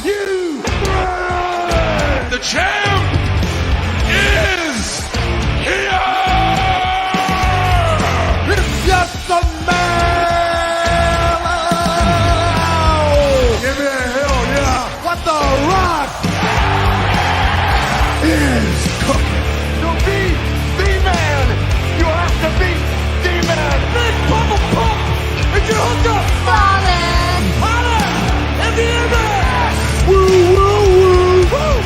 you, Bryan! The champ is here! It's just a man! Give me a hell yeah! What the Rock is cooking? To be the man, you have to be the man! Big Papa Pump! It's your hookup! Fallen! Holla! And the ambulance! Woo, woo, woo!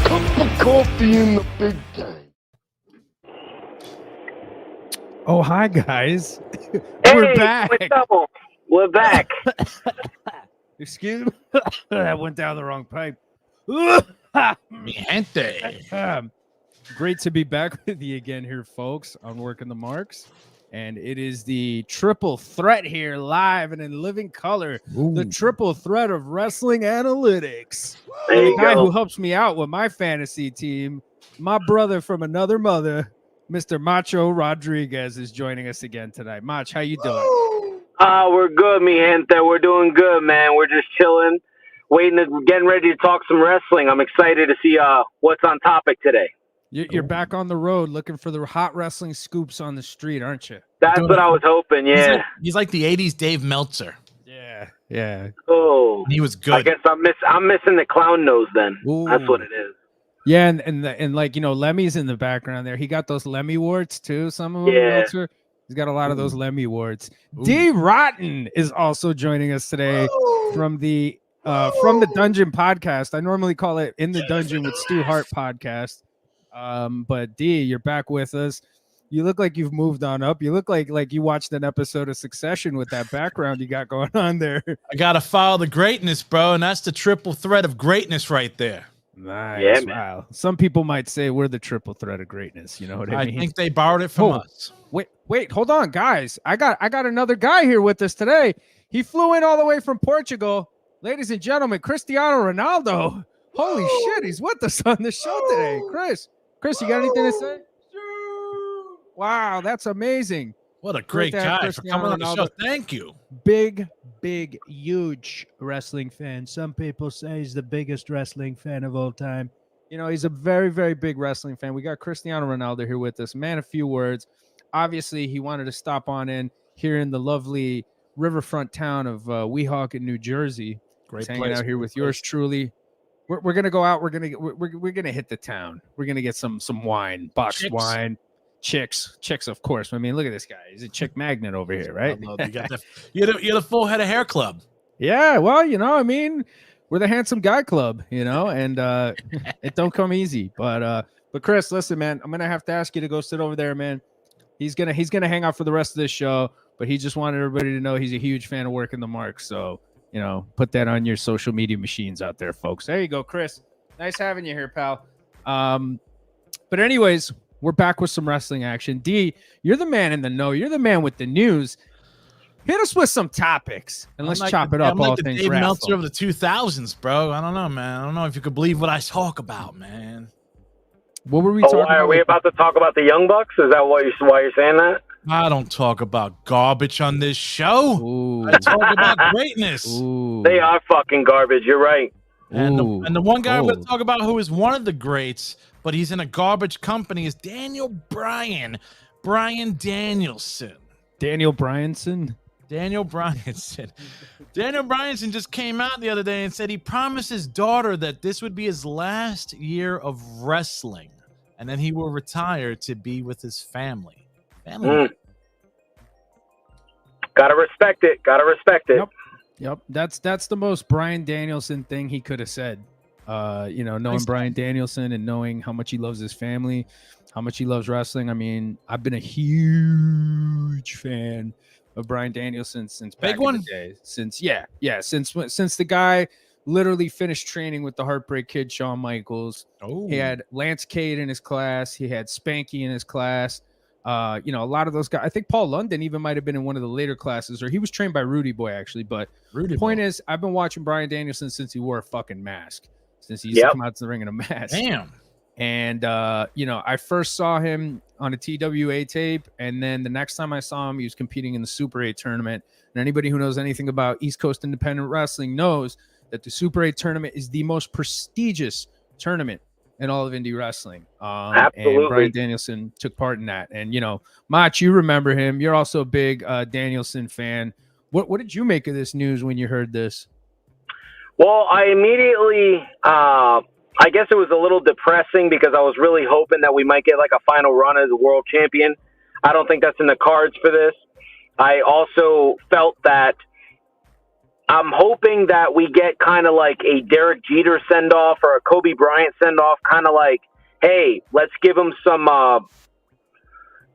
Cup of coffee in the big day. Oh, hi, guys. Hey, We're back. We're back. Excuse me. That went down the wrong pipe. Mi gente. Great to be back with you again here, folks, on Working the Marks. And it is the triple threat here, live and in living color. Ooh. The triple threat of wrestling analytics. There And you the guy go. who helps me out with my fantasy team, my brother from another mother, Mr. Macho Rodriguez, is joining us again tonight. Mach, how you doing? We're good, mi gente. We're doing good, man. We're just chilling, getting ready to talk some wrestling. I'm excited to see what's on topic today. You're back on the road looking for the hot wrestling scoops on the street, aren't you? That's what I was hoping. Yeah. He's like the 80s Dave Meltzer. Yeah. Oh, He was I good. guess I'm missing the clown nose then. Ooh. That's what it is. Yeah, and like, you know, Lemmy's in the background there. He got those Lemmy warts too. Some of them. Yeah. He's got a lot of those Lemmy warts. Ooh. Dee Rotten is also joining us today from the Dungeon podcast. I normally call it In the Dungeon with Stu Hart podcast. But Dee, you're back with us. You look like you've moved on up. You look like you watched an episode of Succession with that background you got going on there. I got to follow the greatness, bro. And that's the triple threat of greatness right there. Nice. Yeah, man. Wow. Some people might say we're the triple threat of greatness. You know what I I mean? think they borrowed it from Oh. us. Wait, hold on, guys. I got another guy here with us today. He flew in all the way from Portugal. Ladies and gentlemen, Cristiano Ronaldo. Holy shit, he's with us on the show today. Chris, you got anything to say? Wow, that's amazing. What a great to have guy for Cristiano coming on the show. Ronaldo. Thank you. Big, huge wrestling fan. Some people say he's the biggest wrestling fan of all time. You know, he's a very, very big wrestling fan. We got Cristiano Ronaldo here with us. Man, a few words. Obviously, he wanted to stop on in here in the lovely riverfront town of Weehawken, New Jersey. Great He's hanging place, out here great with yours truly. We're gonna go out. We're gonna hit the town. We're gonna get some wine, boxed Chicks. wine, chicks, of course. I mean, look at this guy. He's a chick magnet over here, right? You got you're the full head of hair club. Yeah, well, you know, I mean, we're the handsome guy club, you know, and it don't come easy. But Chris, listen, man, I'm gonna have to ask you to go sit over there, man. He's gonna hang out for the rest of this show, but he just wanted everybody to know he's a huge fan of Working the Mark. So, you know, put that on your social media machines out there, folks. There you go, Chris. Nice having you here, pal. But anyways, we're back with some wrestling action. Dee, you're the man in the know. You're the man with the news. Hit us with some topics, and let's chop it up. I'm like all the things Dave wrestling. Meltzer of the 2000s, bro. I don't know, man. I don't know if you could believe what I talk about, man. What were we Oh, talking why are we about to talk about the Young Bucks? Is that why you're saying that? I don't talk about garbage on this show. Ooh. I talk about greatness. Ooh. They are fucking garbage. You're right. And Ooh. the one guy I'm going Oh. to talk about who is one of the greats, but he's in a garbage company, is Bryan Danielson. Daniel Bryanson. Daniel Bryanson. Daniel Bryanson just came out the other day and said he promised his daughter that this would be his last year of wrestling, and then he will retire to be with his family. Gotta respect it. Yep. That's the most Bryan Danielson thing he could have said. You know, knowing Nice. Bryan Danielson and knowing how much he loves his family, how much he loves wrestling. I mean, I've been a huge fan of Bryan Danielson since back Big one? in the day. Since the guy literally finished training with the Heartbreak Kid, Shawn Michaels. Oh, He had Lance Cade in his class. He had Spanky in his class. You know, a lot of those guys. I think Paul London even might have been in one of the later classes, or he was trained by Rudy Boy actually. But Rudy the point Boy. is, I've been watching Bryan Danielson since he wore a fucking mask. Since he used to come out to the ring in a mask. Damn. And you know, I first saw him on a TWA tape, and then the next time I saw him, he was competing in the Super 8 tournament. And anybody who knows anything about East Coast independent wrestling knows that the Super 8 tournament is the most prestigious tournament in all of indie wrestling. Absolutely. And Bryan Danielson took part in that. And, Mach, you remember him. You're also a big Danielson fan. What did you make of this news when you heard this? Well, I immediately, I guess it was a little depressing because I was really hoping that we might get like a final run as a world champion. I don't think that's in the cards for this. I also felt that I'm hoping that we get kind of like a Derek Jeter send-off or a Kobe Bryant send-off, kind of like, hey, let's give him some,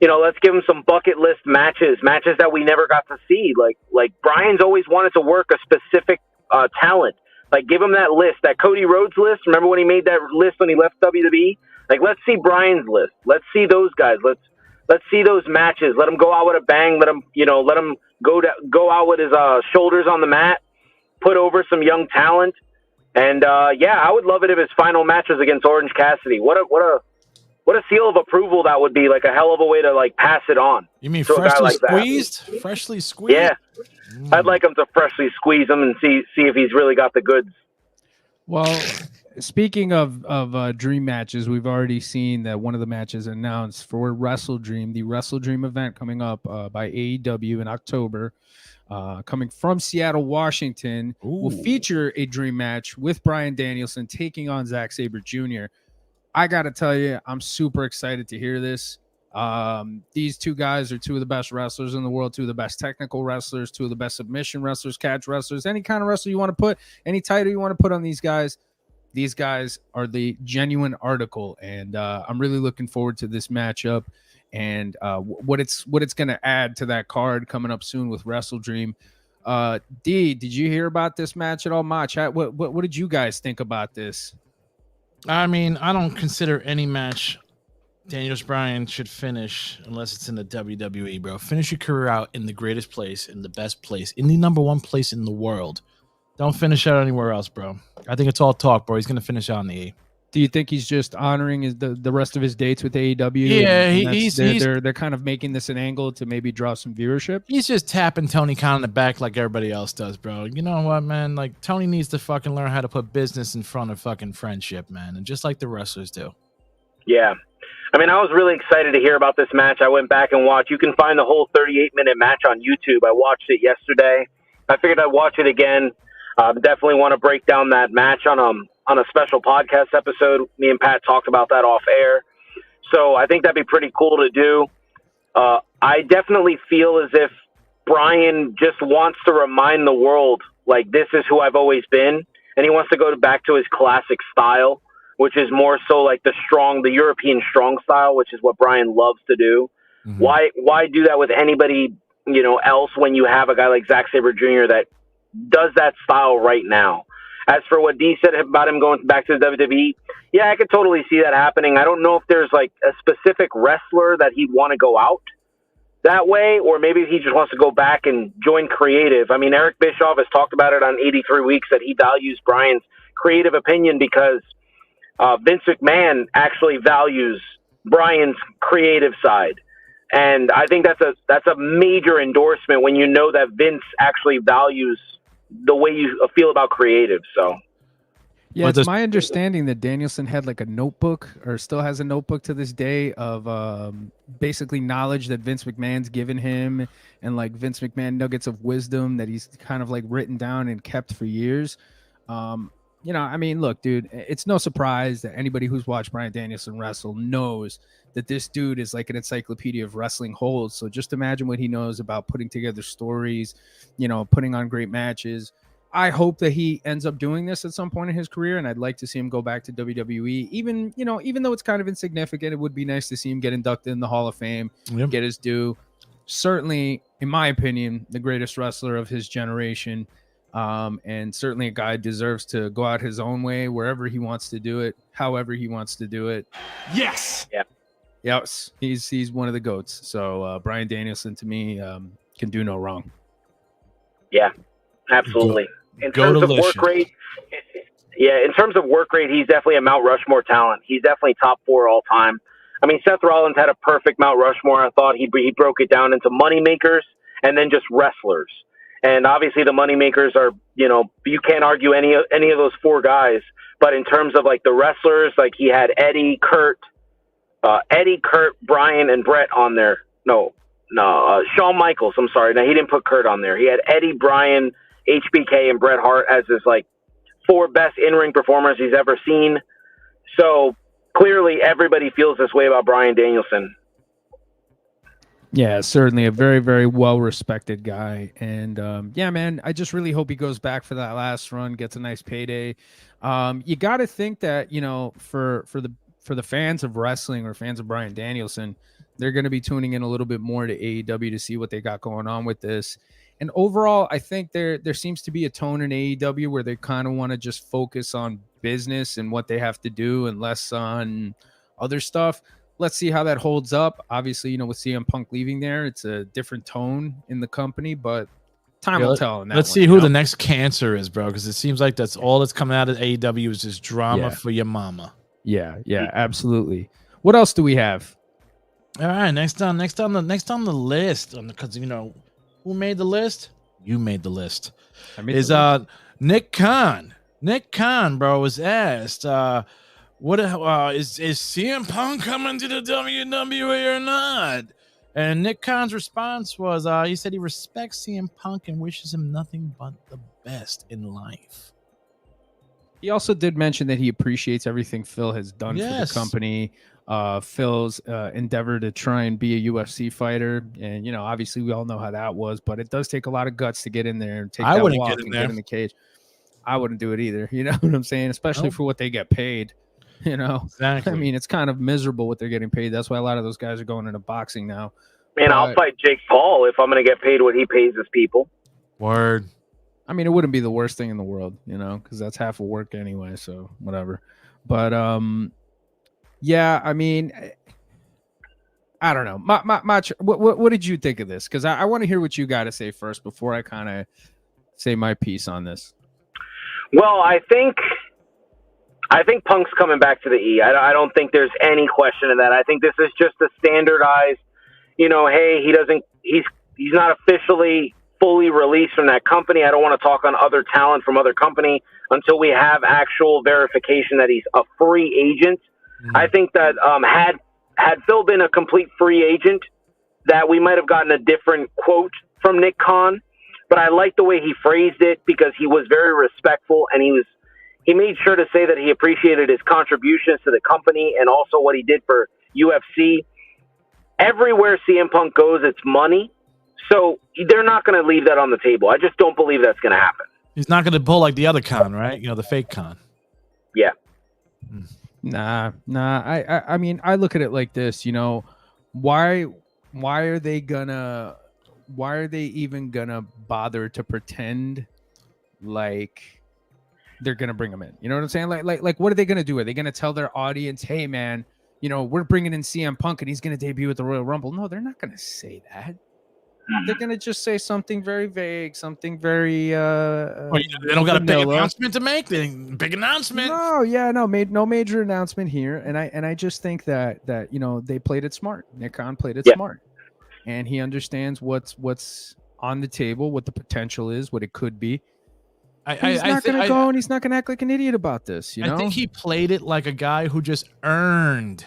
let's give him some bucket list matches that we never got to see. Like Bryan's always wanted to work a specific talent. Like, give him that list, that Cody Rhodes list. Remember when he made that list when he left WWE? Like, let's see Bryan's list. Let's see those guys. Let's see those matches. Let him go out with a bang. Let him go out with his shoulders on the mat. Put over some young talent. And I would love it if his final match was against Orange Cassidy. What a seal of approval that would be. Like a hell of a way to like pass it on. You mean freshly squeezed? Freshly squeezed? Yeah. I'd like him to freshly squeeze him and see if he's really got the goods. Well, speaking of dream matches, we've already seen that one of the matches announced for Wrestle Dream, the Wrestle Dream event coming up by AEW in October, coming from Seattle, Washington, will feature a dream match with Bryan Danielson taking on Zack Sabre Jr. I got to tell you, I'm super excited to hear this. These two guys are two of the best wrestlers in the world, two of the best technical wrestlers, two of the best submission wrestlers, catch wrestlers, any kind of wrestler you want to put, any title you want to put on these guys. These guys are the genuine article, and I'm really looking forward to this matchup and what it's going to add to that card coming up soon with Wrestle Dream. Dee, did you hear about this match at all? Mach, what did you guys think about this? I mean, I don't consider any match Daniels Bryan should finish unless it's in the WWE, bro. Finish your career out in the greatest place, in the best place, in the number one place in the world. Don't finish out anywhere else, bro. I think it's all talk, bro. He's going to finish out in the E. Do you think he's just honoring the rest of his dates with AEW? Yeah, they're kind of making this an angle to maybe draw some viewership. He's just tapping Tony Khan in the back like everybody else does, bro. You know what, man? Like, Tony needs to fucking learn how to put business in front of fucking friendship, man. And just like the wrestlers do. Yeah. I mean, I was really excited to hear about this match. I went back and watched. You can find the whole 38-minute match on YouTube. I watched it yesterday. I figured I'd watch it again. Definitely want to break down that match on a special podcast episode. Me and Pat talked about that off air. So I think that'd be pretty cool to do. I definitely feel as if Bryan just wants to remind the world, like, this is who I've always been. And he wants to go back to his classic style, which is more so like the European strong style, which is what Bryan loves to do. Mm-hmm. Why do that with anybody, else when you have a guy like Zack Sabre Jr. that does that style right now? As for what Dee said about him going back to the WWE, yeah, I could totally see that happening. I don't know if there's like a specific wrestler that he'd want to go out that way, or maybe he just wants to go back and join creative. I mean, Eric Bischoff has talked about it on 83 Weeks that he values Bryan's creative opinion because Vince McMahon actually values Bryan's creative side. And I think that's a major endorsement when you know that Vince actually values the way you feel about creative. So yeah, it's my understanding that Danielson had like a notebook, or still has a notebook to this day, of basically knowledge that Vince McMahon's given him, and like Vince McMahon nuggets of wisdom that he's kind of like written down and kept for years. I mean, look, dude, it's no surprise that anybody who's watched Bryan Danielson wrestle knows that this dude is like an encyclopedia of wrestling holds. So just imagine what he knows about putting together stories, putting on great matches. I hope that he ends up doing this at some point in his career, and I'd like to see him go back to WWE. Even though it's kind of insignificant, it would be nice to see him get inducted in the Hall of Fame, get his due. Certainly, in my opinion, the greatest wrestler of his generation. And certainly a guy deserves to go out his own way wherever he wants to do it, however he wants to do it. Yes. Yeah. Yes. He's one of the GOATs. So Bryan Danielson, to me, can do no wrong. Yeah, absolutely. In terms of work rate, he's definitely a Mount Rushmore talent. He's definitely top 4 all time. I mean, Seth Rollins had a perfect Mount Rushmore. I thought he broke it down into money makers and then just wrestlers. And obviously the moneymakers are, you can't argue any of those four guys. But in terms of like the wrestlers, like he had Eddie, Kurt, Bryan, and Brett on there. Shawn Michaels. I'm sorry. No, he didn't put Kurt on there. He had Eddie, Bryan, HBK, and Bret Hart as his like four best in-ring performers he's ever seen. So clearly everybody feels this way about Bryan Danielson. Yeah, certainly a very, very well-respected guy. And yeah, man, I just really hope he goes back for that last run, gets a nice payday. You got to think that, for the fans of wrestling or fans of Bryan Danielson, they're going to be tuning in a little bit more to AEW to see what they got going on with this. And overall, I think there seems to be a tone in AEW where they kind of want to just focus on business and what they have to do and less on other stuff. Let's see how that holds up. Obviously, with CM Punk leaving there, it's a different tone in the company, but time will tell. Let's see who the next cancer is, bro, because it seems like that's all that's coming out of AEW is just drama for your mama. Yeah, absolutely. What else do we have? All right, next on the list, because who made the list? You made the list. Is Nick Kahn. Nick Kahn, bro, was asked, what is CM Punk coming to the WWE or not? And Nick Khan's response was, he said he respects CM Punk and wishes him nothing but the best in life. He also did mention that he appreciates everything Phil has done for the company. Phil's endeavor to try and be a UFC fighter, and obviously we all know how that was, but it does take a lot of guts to get in there and take that walk and get in the cage. I wouldn't do it either. You know what I'm saying? Especially for what they get paid. Exactly. I mean, it's kind of miserable what they're getting paid. That's why a lot of those guys are going into boxing now. Man, I'll fight Jake Paul if I'm going to get paid what he pays his people. Word. I mean, it wouldn't be the worst thing in the world, because that's half of work anyway. So whatever. But yeah, I mean, I don't know. Macho, what did you think of this? Because I want to hear what you got to say first before I kind of say my piece on this. Well, I think Punk's coming back to the E. I don't think there's any question of that. I think this is just a standardized, hey, he's not officially fully released from that company. I don't want to talk on other talent from other company until we have actual verification that he's a free agent. Mm-hmm. I think that had Phil been a complete free agent, that we might have gotten a different quote from Nick Kahn. But I like the way he phrased it because he was very respectful, and he made sure to say that he appreciated his contributions to the company and also what he did for UFC. Everywhere CM Punk goes, it's money. So they're not going to leave that on the table. I just don't believe that's going to happen. He's not going to pull like the other Kahn, right? The fake Kahn. Yeah. Nah. I mean, I look at it like this, why are they even gonna bother to pretend like they're gonna bring him in? You know what I'm saying? Like what are they gonna do? Are they gonna tell their audience, hey man, we're bringing in CM Punk and he's gonna debut at the Royal Rumble? No, they're not gonna say that. They're gonna just say something very vague, something very. They don't got a big announcement to make. Big announcement. No, made no major announcement here, and I just think that they played it smart. Nick Kahn played it smart, and he understands what's on the table, what the potential is, what it could be. He's not going to go and he's not going to act like an idiot about this. I think he played it like a guy who just earned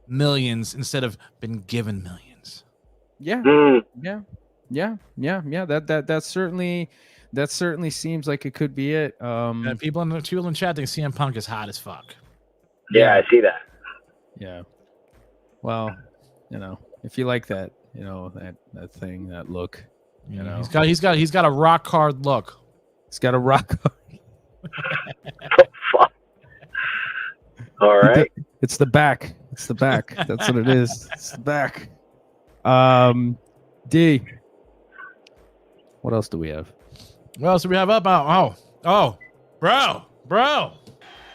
millions instead of been given millions. Yeah. That certainly seems like it could be it. People in the chat think CM Punk is hot as fuck. Yeah, I see that. Yeah. Well, if you like that, that thing, that look, he's got a rock hard look. He's got a rock hard. Oh, fuck. All right. It's the back. It's the back. That's what it is. It's the back. D. What else do we have? What else do we have up? Bro.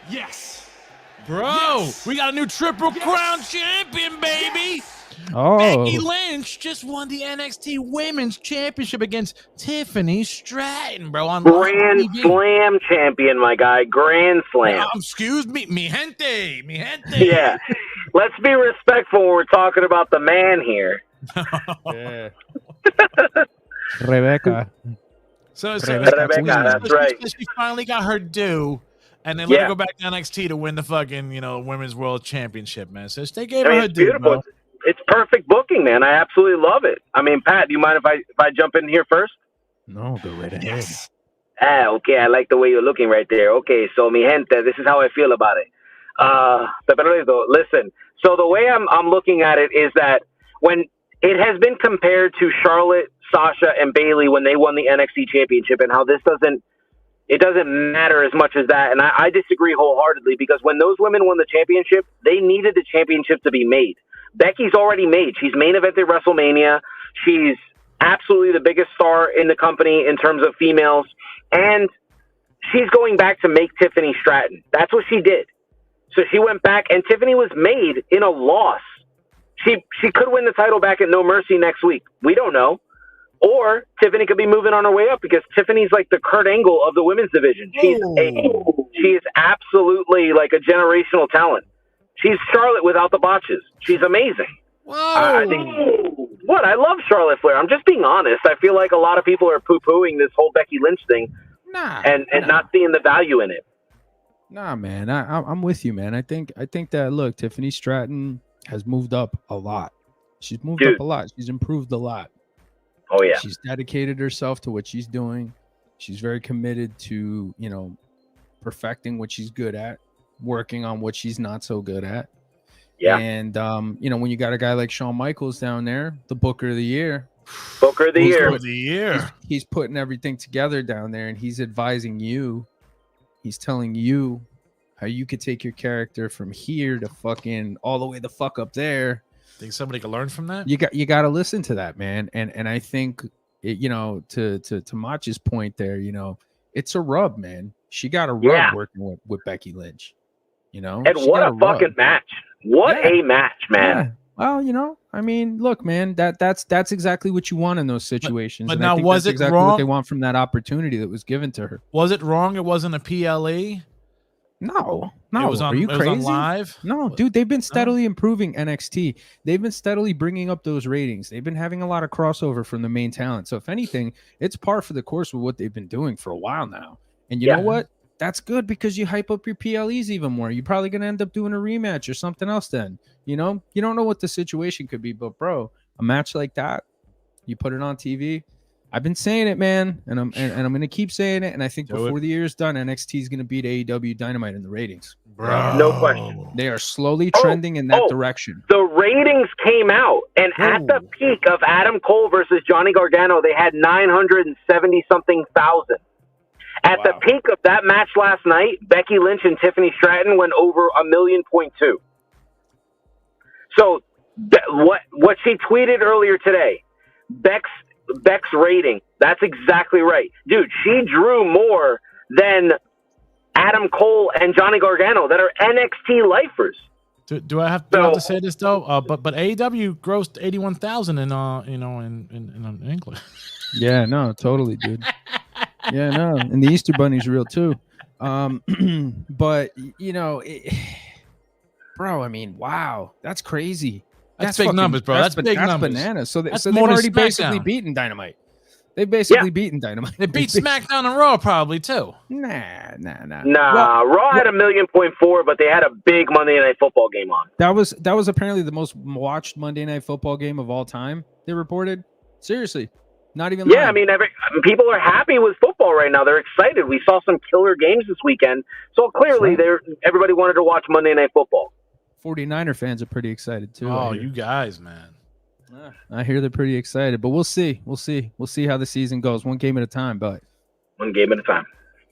Yes. Bro, Yes. We got a new Triple Crown champion, baby. Oh. Becky Lynch just won the NXT Women's Championship against Tiffany Stratton, bro. On Grand Slam champion, my guy. Grand Slam. Excuse me, mi gente. Yeah. Let's be respectful when we're talking about the man here. Yeah. Rebecca. So Rebecca, that's right. She finally got her due, and then let her go back to NXT to win the fucking Women's World Championship, man. So they gave her her it's due, beautiful. bro. It's perfect booking, man. I absolutely love it. I mean, Pat, do you mind if I jump in here first? No, go right ahead. Okay. I like the way you're looking right there. Okay, so mi gente, this is how I feel about it. Pedrito, listen. So the way I'm looking at it is that when it has been compared to Charlotte, Sasha, and Bayley when they won the NXT Championship, and how this doesn't matter as much as that. And I disagree wholeheartedly, because when those women won the championship, they needed the championship to be made. Becky's already made. She's main evented WrestleMania. She's absolutely the biggest star in the company in terms of females. And she's going back to make Tiffany Stratton. That's what she did. So she went back, and Tiffany was made in a loss. She could win the title back at No Mercy next week. We don't know. Or Tiffany could be moving on her way up, because Tiffany's like the Kurt Angle of the women's division. She is absolutely like a generational talent. She's Charlotte without the botches. She's amazing. Whoa. I love Charlotte Flair. I'm just being honest. I feel like a lot of people are poo-pooing this whole Becky Lynch thing and not seeing the value in it. Nah, man, I'm with you, man. I think that, look, Tiffany Stratton has moved up a lot. She's moved up a lot. She's improved a lot. Oh yeah. She's dedicated herself to what she's doing. She's very committed to, perfecting what she's good at, working on what she's not so good at. Yeah. And when you got a guy like Shawn Michaels down there, the Booker of the Year. He's putting everything together down there, and he's advising you. He's telling you how you could take your character from here to fucking all the way the fuck up there. Think somebody could learn from that? You got to listen to that, man. And I think to Macho's point there, it's a rub, man. She got a rub working with Becky Lynch. And what a fucking match! What a match, man! Yeah. Well, I mean, look, man, that's exactly what you want in those situations. But and now, I think was that's it exactly wrong? what they want from that opportunity that was given to her? Was it wrong? It wasn't a PLE. No. It was on, Are you it was crazy? on live? No, dude, they've been steadily improving NXT. They've been steadily bringing up those ratings. They've been having a lot of crossover from the main talent. So if anything, it's par for the course with what they've been doing for a while now. And you know what? That's good, because you hype up your PLEs even more. You're probably going to end up doing a rematch or something else then. You don't know what the situation could be, but bro, a match like that, you put it on TV. I've been saying it, man, and I'm going to keep saying it. And I think before the year is done, NXT is going to beat AEW Dynamite in the ratings. Bro. No question. They are slowly trending in that direction. The ratings came out, and at the peak of Adam Cole versus Johnny Gargano, they had 970-something thousand. At the peak of that match last night, Becky Lynch and Tiffany Stratton went over 1.2 million. So what she tweeted earlier today, Beck's rating, that's exactly right. Dude, she drew more than Adam Cole and Johnny Gargano that are NXT lifers. Do I have to say this though? But AEW grossed 81,000 in England. Yeah, no, totally, dude. Yeah, no, and the Easter Bunny's real too. But bro, I mean, wow, that's crazy. That's big numbers, bro. That's big numbers. Bananas. So they've more than already SmackDown. Basically beaten Dynamite. They've basically beaten Dynamite. They beat SmackDown and Raw probably too. Nah. Raw had 1.4 million, but they had a big Monday Night Football game on. That was apparently the most watched Monday Night Football game of all time. They reported. Seriously, not even. Yeah, lying. I mean, people are happy with football right now. They're excited. We saw some killer games this weekend, so clearly, everybody wanted to watch Monday Night Football. 49er fans are pretty excited too. Oh, you guys, man. I hear they're pretty excited, but we'll see. We'll see how the season goes. One game at a time, but one game at a time.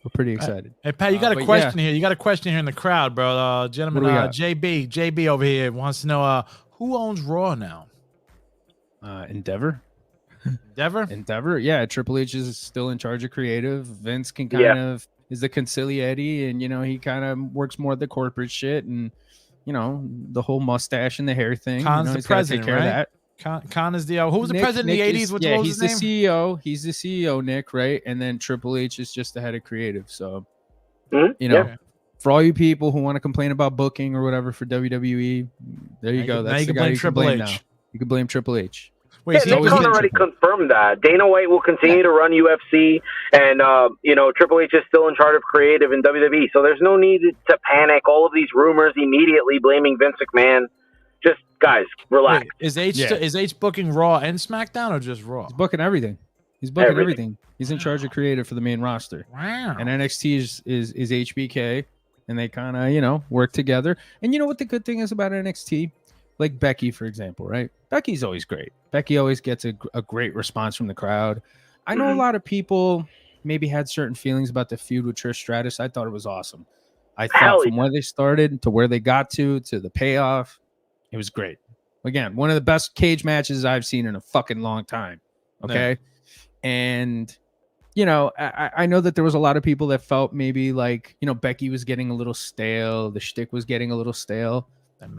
We're pretty excited. Hey, Pat, you got a question here. You got a question here in the crowd, bro. Gentleman, JB over here wants to know who owns Raw now? Endeavor. Endeavor? Yeah, Triple H is still in charge of creative. Vince can kind of is the conciliati, and he kind of works more of the corporate shit, and the whole mustache and the hair thing. Kahn's the president, take care of that. Kahn is the who was the president in the 80s? What was he's his name? the CEO. He's the CEO, Nick, right? And then Triple H is just the head of creative. So, for all you people who want to complain about booking or whatever for WWE, there you go. That's the guy you can blame now. You can blame Triple H. Wait, Yeah, Nick Khan already confirmed that. Dana White will continue to run UFC, and Triple H is still in charge of creative in WWE. So there's no need to panic. All of these rumors immediately blaming Vince McMahon. Just guys, relax. Wait, is H booking Raw and SmackDown or just Raw? He's booking everything. He's booking everything. He's in charge of creative for the main roster. Wow. And NXT is HBK, and they kind of work together. And you know what the good thing is about NXT? Like Becky, for example, right? Becky's always great. Becky always gets a great response from the crowd. I know a lot of people maybe had certain feelings about the feud with Trish Stratus. I thought it was awesome. I thought from where they started to where they got to the payoff, it was great. Again, one of the best cage matches I've seen in a fucking long time. Okay. Yeah. And, I know that there was a lot of people that felt maybe like, Becky was getting a little stale. The shtick was getting a little stale.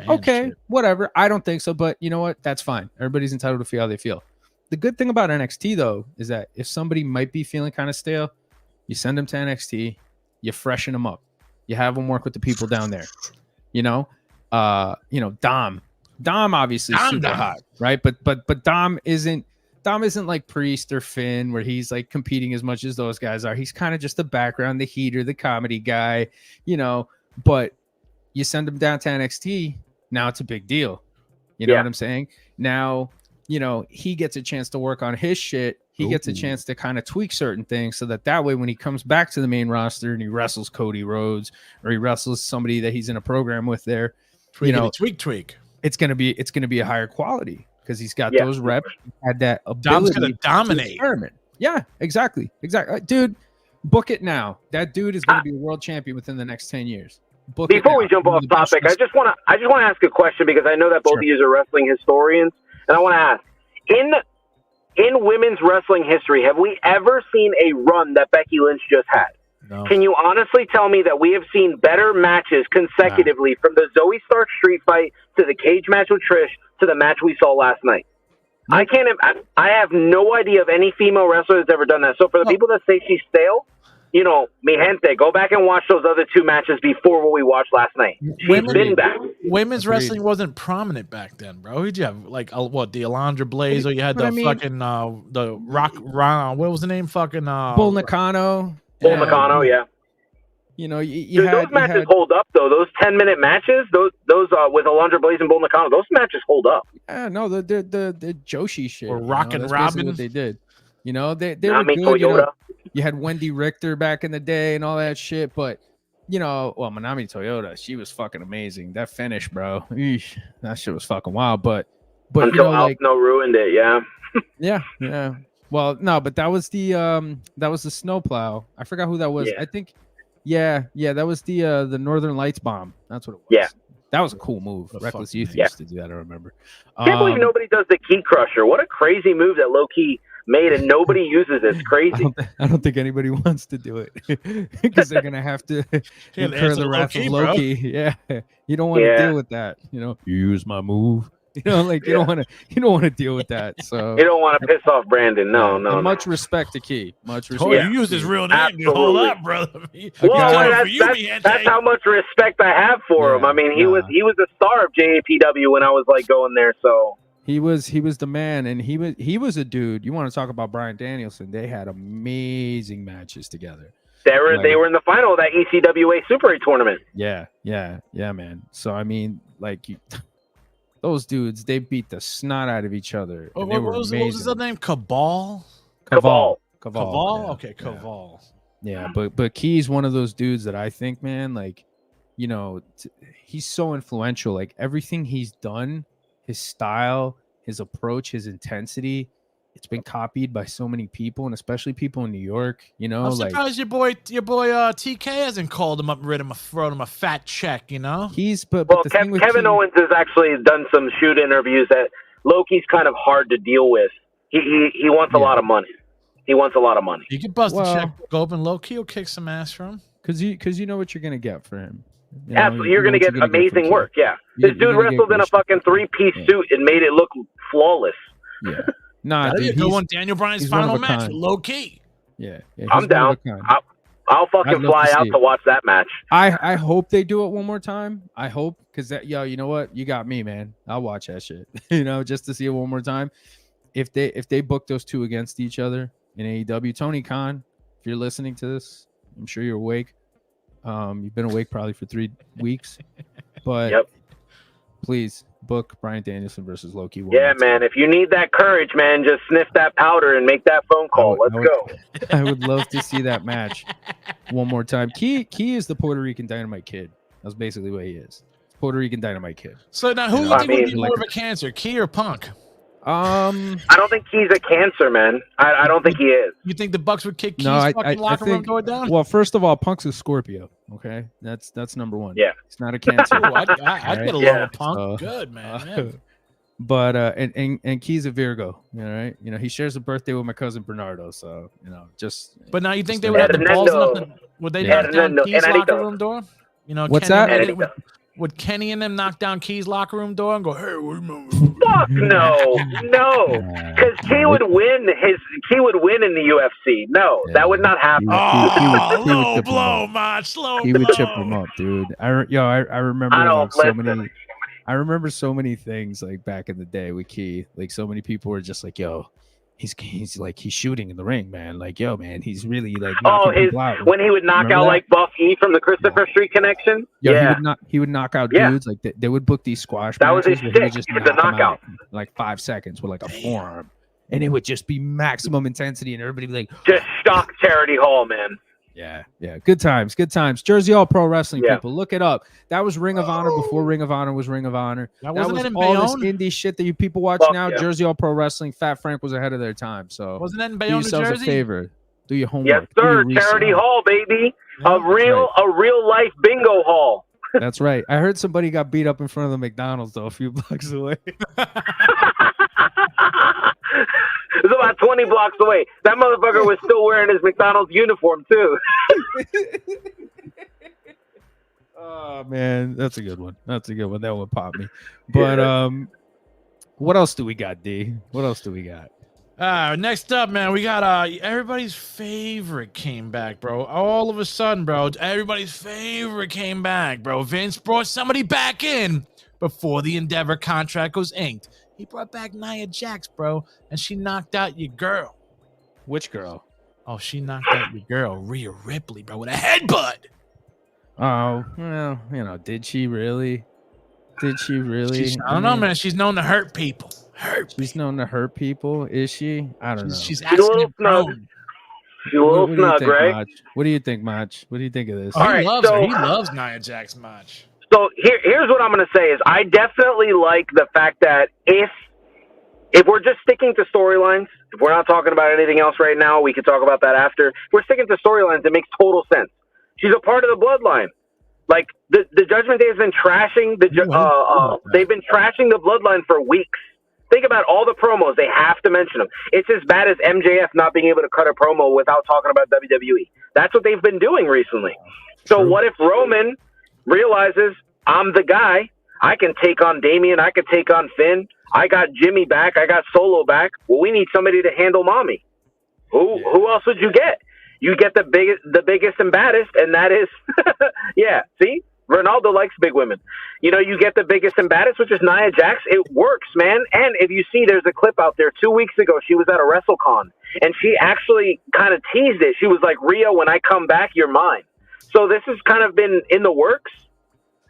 Okay, whatever. I don't think so, but you know what? That's fine. Everybody's entitled to feel how they feel. The good thing about NXT, though, is that if somebody might be feeling kind of stale, you send them to NXT, you freshen them up, you have them work with the people down there. Dom obviously super hot, right? But Dom isn't like Priest or Finn, where he's like competing as much as those guys are. He's kind of just the background, the heater, the comedy guy, but you send him down to NXT, now it's a big deal. You know what I'm saying? Now, he gets a chance to work on his shit. He gets a chance to kind of tweak certain things so that way when he comes back to the main roster and he wrestles Cody Rhodes or he wrestles somebody that he's in a program with there, tweak. It's gonna be a higher quality because he's got those reps, had that ability. Dom's gonna dominate. Yeah, exactly. Dude, book it now. That dude is gonna be a world champion within the next 10 years. Before we jump off topic, I just want to ask a question because I know that both of you are wrestling historians, and I want to ask: in women's wrestling history, have we ever seen a run that Becky Lynch just had? No. Can you honestly tell me that we have seen better matches consecutively from the Zoe Stark street fight to the cage match with Trish to the match we saw last night? I have no idea of any female wrestler that's ever done that. So for the people that say she's stale, mi gente, go back and watch those other two matches before what we watched last night. She's been back. Women's wrestling wasn't prominent back then, bro. Who'd you have? Like, the Alundra Blaze, or you had fucking, the Rock, what was the name? Fucking, Bull Nakano. Bull Nakano, yeah. Those matches hold up, though. Those 10-minute matches, those with Alundra Blaze and Bull Nakano, those matches hold up. Yeah, no, the Joshi shit. Or Rockin' Robin. What they did. They were good. Toyota. You had Wendy Richter back in the day and all that shit, but Manami Toyota, she was fucking amazing. That finish, bro, eesh, that shit was fucking wild. But until Alpno ruined it, yeah. Well, no, but that was the snowplow. I forgot who that was. Yeah. I think, that was the Northern Lights bomb. That's what it was. Yeah, that was a cool move. Reckless Youth used to do that. I remember. Can't believe nobody does the Key Crusher. What a crazy move that Low Key made, and nobody uses it. It's crazy. I don't think anybody wants to do it because they're gonna have to incur the wrath of Loki. Yeah, you don't want to deal with that. Use my move. You don't want to deal with that. So you don't want to piss off Brandon. No. Much respect to Key. Much respect. Oh, you use his real name. You hold up, brother. That's how much respect I have for him. I mean, he was a star of JAPW when I was going there. So. He was the man, and he was a dude. You want to talk about Bryan Danielson? They had amazing matches together. They were in the final of that ECWA Super 8 tournament. Yeah, man. So I mean, those dudes, they beat the snot out of each other. What was his other name? Cabal. Cabal. Okay, Cabal. Yeah, but Key's one of those dudes that I think, man, he's so influential. Like everything he's done. His style, his approach, his intensity, it's been copied by so many people, and especially people in New York. I'm surprised your boy TK hasn't called him up and thrown him a fat check. Kevin Owens has actually done some shoot interviews that Loki's kind of hard to deal with. He wants a lot of money. He wants a lot of money. You can bust a check. Go up and Loki will kick some ass for him. Because you know what you're gonna get for him. Absolutely, you're going to get amazing work. Yeah, this dude wrestled in a fucking 3-piece suit and made it look flawless. Yeah, nah, dude, go on Daniel Bryan's final match with Low Key. Yeah, I'm down. I'll fucking fly out to watch that match. I hope they do it one more time. I hope because you know what, you got me, man. I'll watch that shit. Just to see it one more time. if they book those two against each other in AEW, Tony Khan, if you're listening to this, I'm sure you're awake. You've been awake probably for 3 weeks, but Yep. please book Bryan Danielson versus Loki. Yeah, man. If you need that courage, man, just sniff that powder and make that phone call. Let's go. I would love to see that match one more time. Key is the Puerto Rican Dynamite Kid. That's basically what he is. Puerto Rican Dynamite Kid. So now, who do you think would be more of a cancer, Key or Punk? I don't think he's a cancer, man. I don't think he is. You think the Bucks would kick Key's fucking locker room door down? Well, first of all, Punk's a Scorpio. Okay, that's number one. Yeah, it's not a cancer. Ooh, I'd get along with Punk. Good man. But and Key's a Virgo. All right, he shares a birthday with my cousin Bernardo. So just. But now you think they would have the balls enough to, would they knock down Key's locker room door? What's that? Would Kenny and them knock down Key's locker room door and go, "Hey, fuck no, because Key would win in the UFC. No, that would not happen. Low blow, Mach, low blow. He would chip him up, dude. I remember I remember so many things like back in the day with Key. Like so many people were just like, "Yo, he's shooting in the ring, man. Like, yo, man, he's really like." When he would knock out like Buff E from the Christopher Street Connection. He would knock out dudes. Like they would book these squash. That was his shtick. He would just knock them out in like 5 seconds with like a forearm, and it would just be maximum intensity, and everybody would be like, just shock Charity Hall, man. Yeah. Good times. Jersey All Pro Wrestling, people. Look it up. That was Ring of Honor before Ring of Honor was Ring of Honor. That was all this indie shit that you people watch now. Yeah. Jersey All Pro Wrestling. Fat Frank was ahead of their time. So wasn't that in Bayonne, New Jersey? A favor. Do your homework. Yes, sir. Charity Hall, baby. A real life bingo hall. That's right. I heard somebody got beat up in front of the McDonald's though, a few blocks away. It was about 20 blocks away. That motherfucker was still wearing his McDonald's uniform, too. Oh, man. That's a good one. That would pop me. But what else do we got, D? What else do we got? Next up, man, we got everybody's favorite came back, bro. All of a sudden, bro, everybody's favorite came back, bro. Vince brought somebody back in before the Endeavor contract was inked. He brought back Nia Jax, bro, and she knocked out your girl. Which girl? Oh, she knocked out your girl, Rhea Ripley, bro, with a headbutt. Oh, well, did she really? I don't know, man. She's known to hurt people. She's known to hurt people, is she? I don't know. She's accident prone. She's a little snug, right? What do you think, Mach? What do you think of this? He loves Nia Jax, Mach. So here's what I'm going to say is I definitely like the fact that if we're just sticking to storylines, if we're not talking about anything else right now, we could talk about that after. If we're sticking to storylines, it makes total sense. She's a part of the bloodline. Like the Judgment Day has been trashing they've been trashing the bloodline for weeks. Think about all the promos. They have to mention them. It's as bad as MJF not being able to cut a promo without talking about WWE. That's what they've been doing recently. So what if Roman realizes I'm the guy? I can take on Damian. I can take on Finn. I got Jimmy back. I got Solo back. Well, we need somebody to handle Mommy. Who else would you get? You get the biggest and baddest, and that is, see? Ronaldo likes big women. You get the biggest and baddest, which is Nia Jax. It works, man. And if you see, there's a clip out there 2 weeks ago. She was at a WrestleCon, and she actually kind of teased it. She was like, Rio, when I come back, you're mine. So this has kind of been in the works.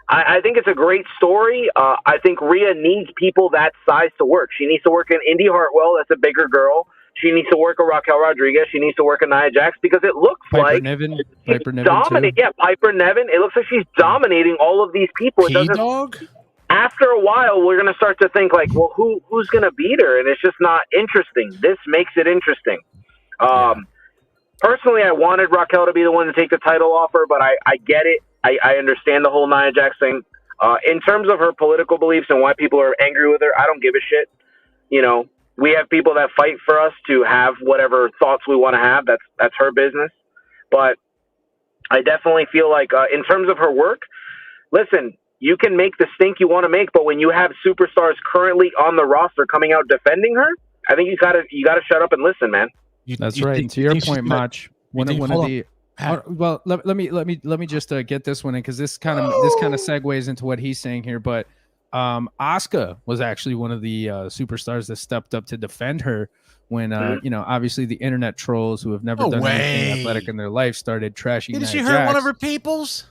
I think it's a great story. I think Rhea needs people that size to work. She needs to work in Indy Hartwell. That's a bigger girl. She needs to work a Raquel Rodriguez. She needs to work a Nia Jax because it looks Piper Niven dominating. Yeah, Piper Niven. It looks like she's dominating all of these people. P-Dog? After a while, we're going to start to think like, well, who's going to beat her? And it's just not interesting. This makes it interesting. Personally, I wanted Raquel to be the one to take the title off her, but I get it. I understand the whole Nia Jax thing. In terms of her political beliefs and why people are angry with her, I don't give a shit. We have people that fight for us to have whatever thoughts we want to have. That's her business. But I definitely feel like in terms of her work, listen, you can make the stink you want to make, but when you have superstars currently on the roster coming out defending her, I think you gotta shut up and listen, man. That's right. And to your point, Mach, one of the well, let me just get this one in because this kind of segues into what he's saying here. But Asuka was actually one of the superstars that stepped up to defend her when obviously the internet trolls who have never done anything athletic in their life started trashing. Didn't Nia she hurt one Jax. of her peoples?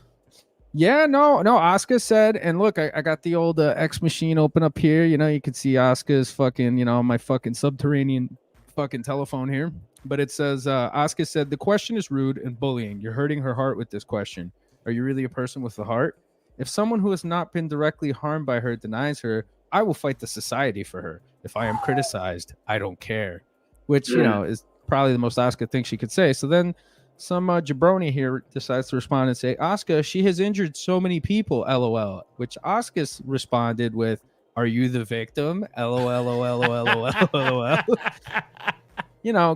Yeah, no. Asuka said, and look, I got the old X machine open up here. You can see Asuka's fucking, my fucking subterranean fucking telephone here. But it says, Asuka said, the question is rude and bullying. You're hurting her heart with this question. Are you really a person with a heart? If someone who has not been directly harmed by her denies her, I will fight the society for her. If I am criticized, I don't care. Which, is probably the most Asuka thing she could say. So then some jabroni here decides to respond and say, Asuka, she has injured so many people, LOL. Which Asuka responded with, are you the victim? LOL.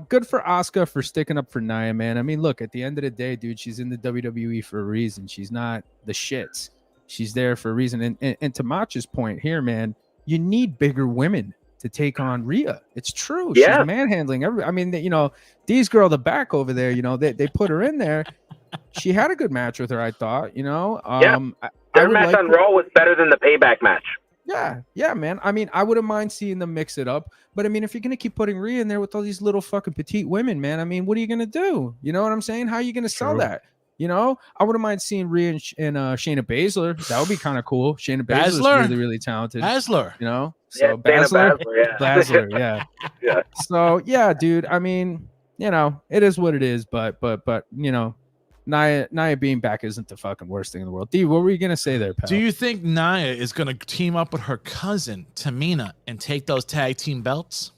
Good for Asuka for sticking up for Nia, man. I mean, look, at the end of the day, dude, she's in the WWE for a reason. She's not the shits. She's there for a reason. And to Macho's point here, man, you need bigger women to take on Rhea. It's true. Yeah. She's manhandling everybody. I mean, Dee's girl, the back over there, they put her in there. She had a good match with her, I thought, Their match on Raw was better than the Payback match. Yeah, man. I mean, I wouldn't mind seeing them mix it up. But I mean, if you're going to keep putting Rhea in there with all these little fucking petite women, man, I mean, what are you going to do? You know what I'm saying? How are you going to sell that? I wouldn't mind seeing Rhea and Shayna Baszler. That would be kind of cool. Shayna Baszler is really, really talented. Baszler. So Baszler, yeah. Yeah. So, yeah, dude, I mean, it is what it is. But Nia being back isn't the fucking worst thing in the world. D, what were you going to say there, pal? Do you think Nia is going to team up with her cousin, Tamina, and take those tag team belts?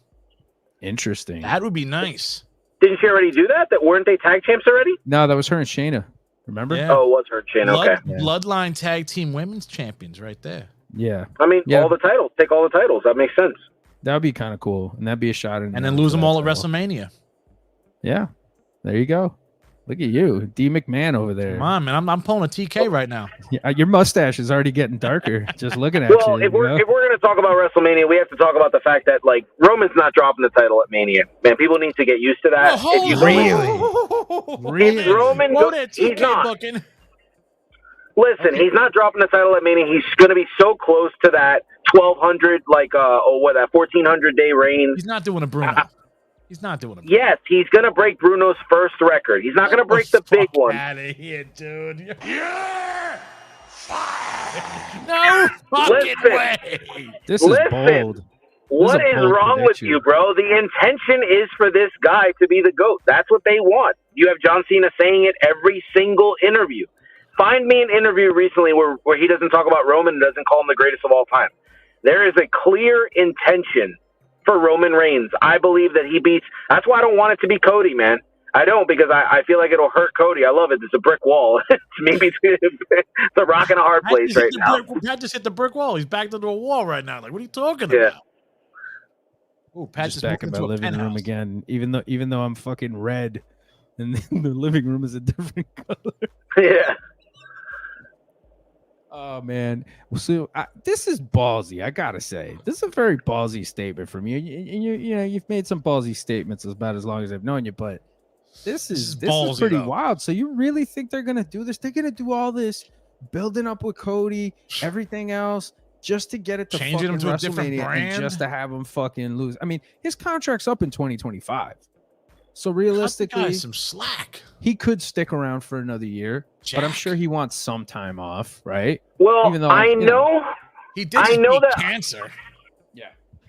Interesting. That would be nice. Didn't she already do that? Weren't they tag champs already? No, that was her and Shayna. Remember? Yeah. Oh, it was her and Shayna. Okay. Bloodline tag team women's champions right there. Yeah. I mean, all the titles. Take all the titles. That makes sense. That would be kind of cool. And that'd be a shot in. And then lose them all at WrestleMania. Yeah. There you go. Look at you, D. McMahon over there. Come on, man. I'm pulling a TK right now. Yeah, your mustache is already getting darker just looking at well, you. if we're going to talk about WrestleMania, we have to talk about the fact that, like, Roman's not dropping the title at Mania. Man, people need to get used to that. If Roman he's not. Booking. Listen, he's not dropping the title at Mania. He's going to be so close to that 1,200, that 1,400-day reign. He's not doing a Bruno. He's not doing it. Yes, he's going to break Bruno's first record. He's not going to break the big one. Out of here, dude. Yeah! No fucking way. This is bold. What is wrong with you, bro? The intention is for this guy to be the GOAT. That's what they want. You have John Cena saying it every single interview. Find me an interview recently where he doesn't talk about Roman and doesn't call him the greatest of all time. There is a clear intention for Roman Reigns. I believe that he beats. That's why I don't want it to be Cody, man. I don't, because I feel like it'll hurt Cody. I love it. It's a brick wall. Maybe it's a rock and a hard place right now. Pat just hit the brick wall. He's back to the wall right now. Like, what are you talking about? Oh, Pat just back in my living room again. Even though I'm fucking red, and the living room is a different color. Yeah. Oh man, so this is ballsy. I gotta say, this is a very ballsy statement from you. You've made some ballsy statements about as long as I've known you, but this is pretty wild. So you really think they're gonna do this? They're gonna do all this building up with Cody, everything else, just to get it to change him to a different brand, and just to have him fucking lose. I mean, his contract's up in 2025. So realistically, some slack. He could stick around for another year, but I'm sure he wants some time off, right? Well, even though, I know he did. I know that cancer.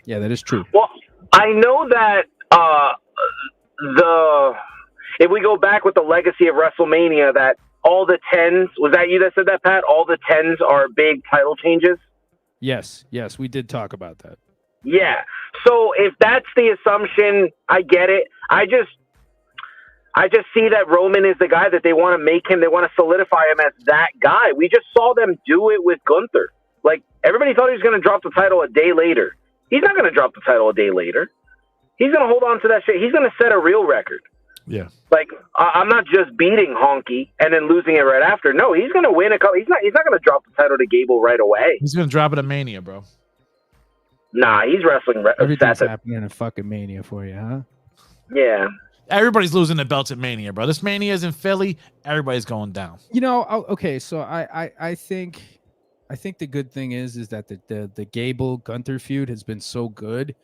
Yeah, that is true. Well, I know that if we go back with the legacy of WrestleMania, that all the 10s, was that you that said that, Pat? All the 10s are big title changes. Yes, we did talk about that. Yeah. So if that's the assumption, I get it. I just see that Roman is the guy that they want to make him. They want to solidify him as that guy. We just saw them do it with Gunther. Like, everybody thought he was going to drop the title a day later. He's not going to drop the title a day later. He's going to hold on to that shit. He's going to set a real record. Yeah. Like, I'm not just beating Honky and then losing it right after. No, he's going to win a couple. He's not going to drop the title to Gable right away. He's going to drop it at Mania, bro. Nah, he's wrestling. Everything's happening in fucking Mania for you, huh? Yeah. Everybody's losing the belts at Mania, bro. This Mania is in Philly. Everybody's going down. Okay, so I think I think the good thing is that the Gable Gunther feud has been so good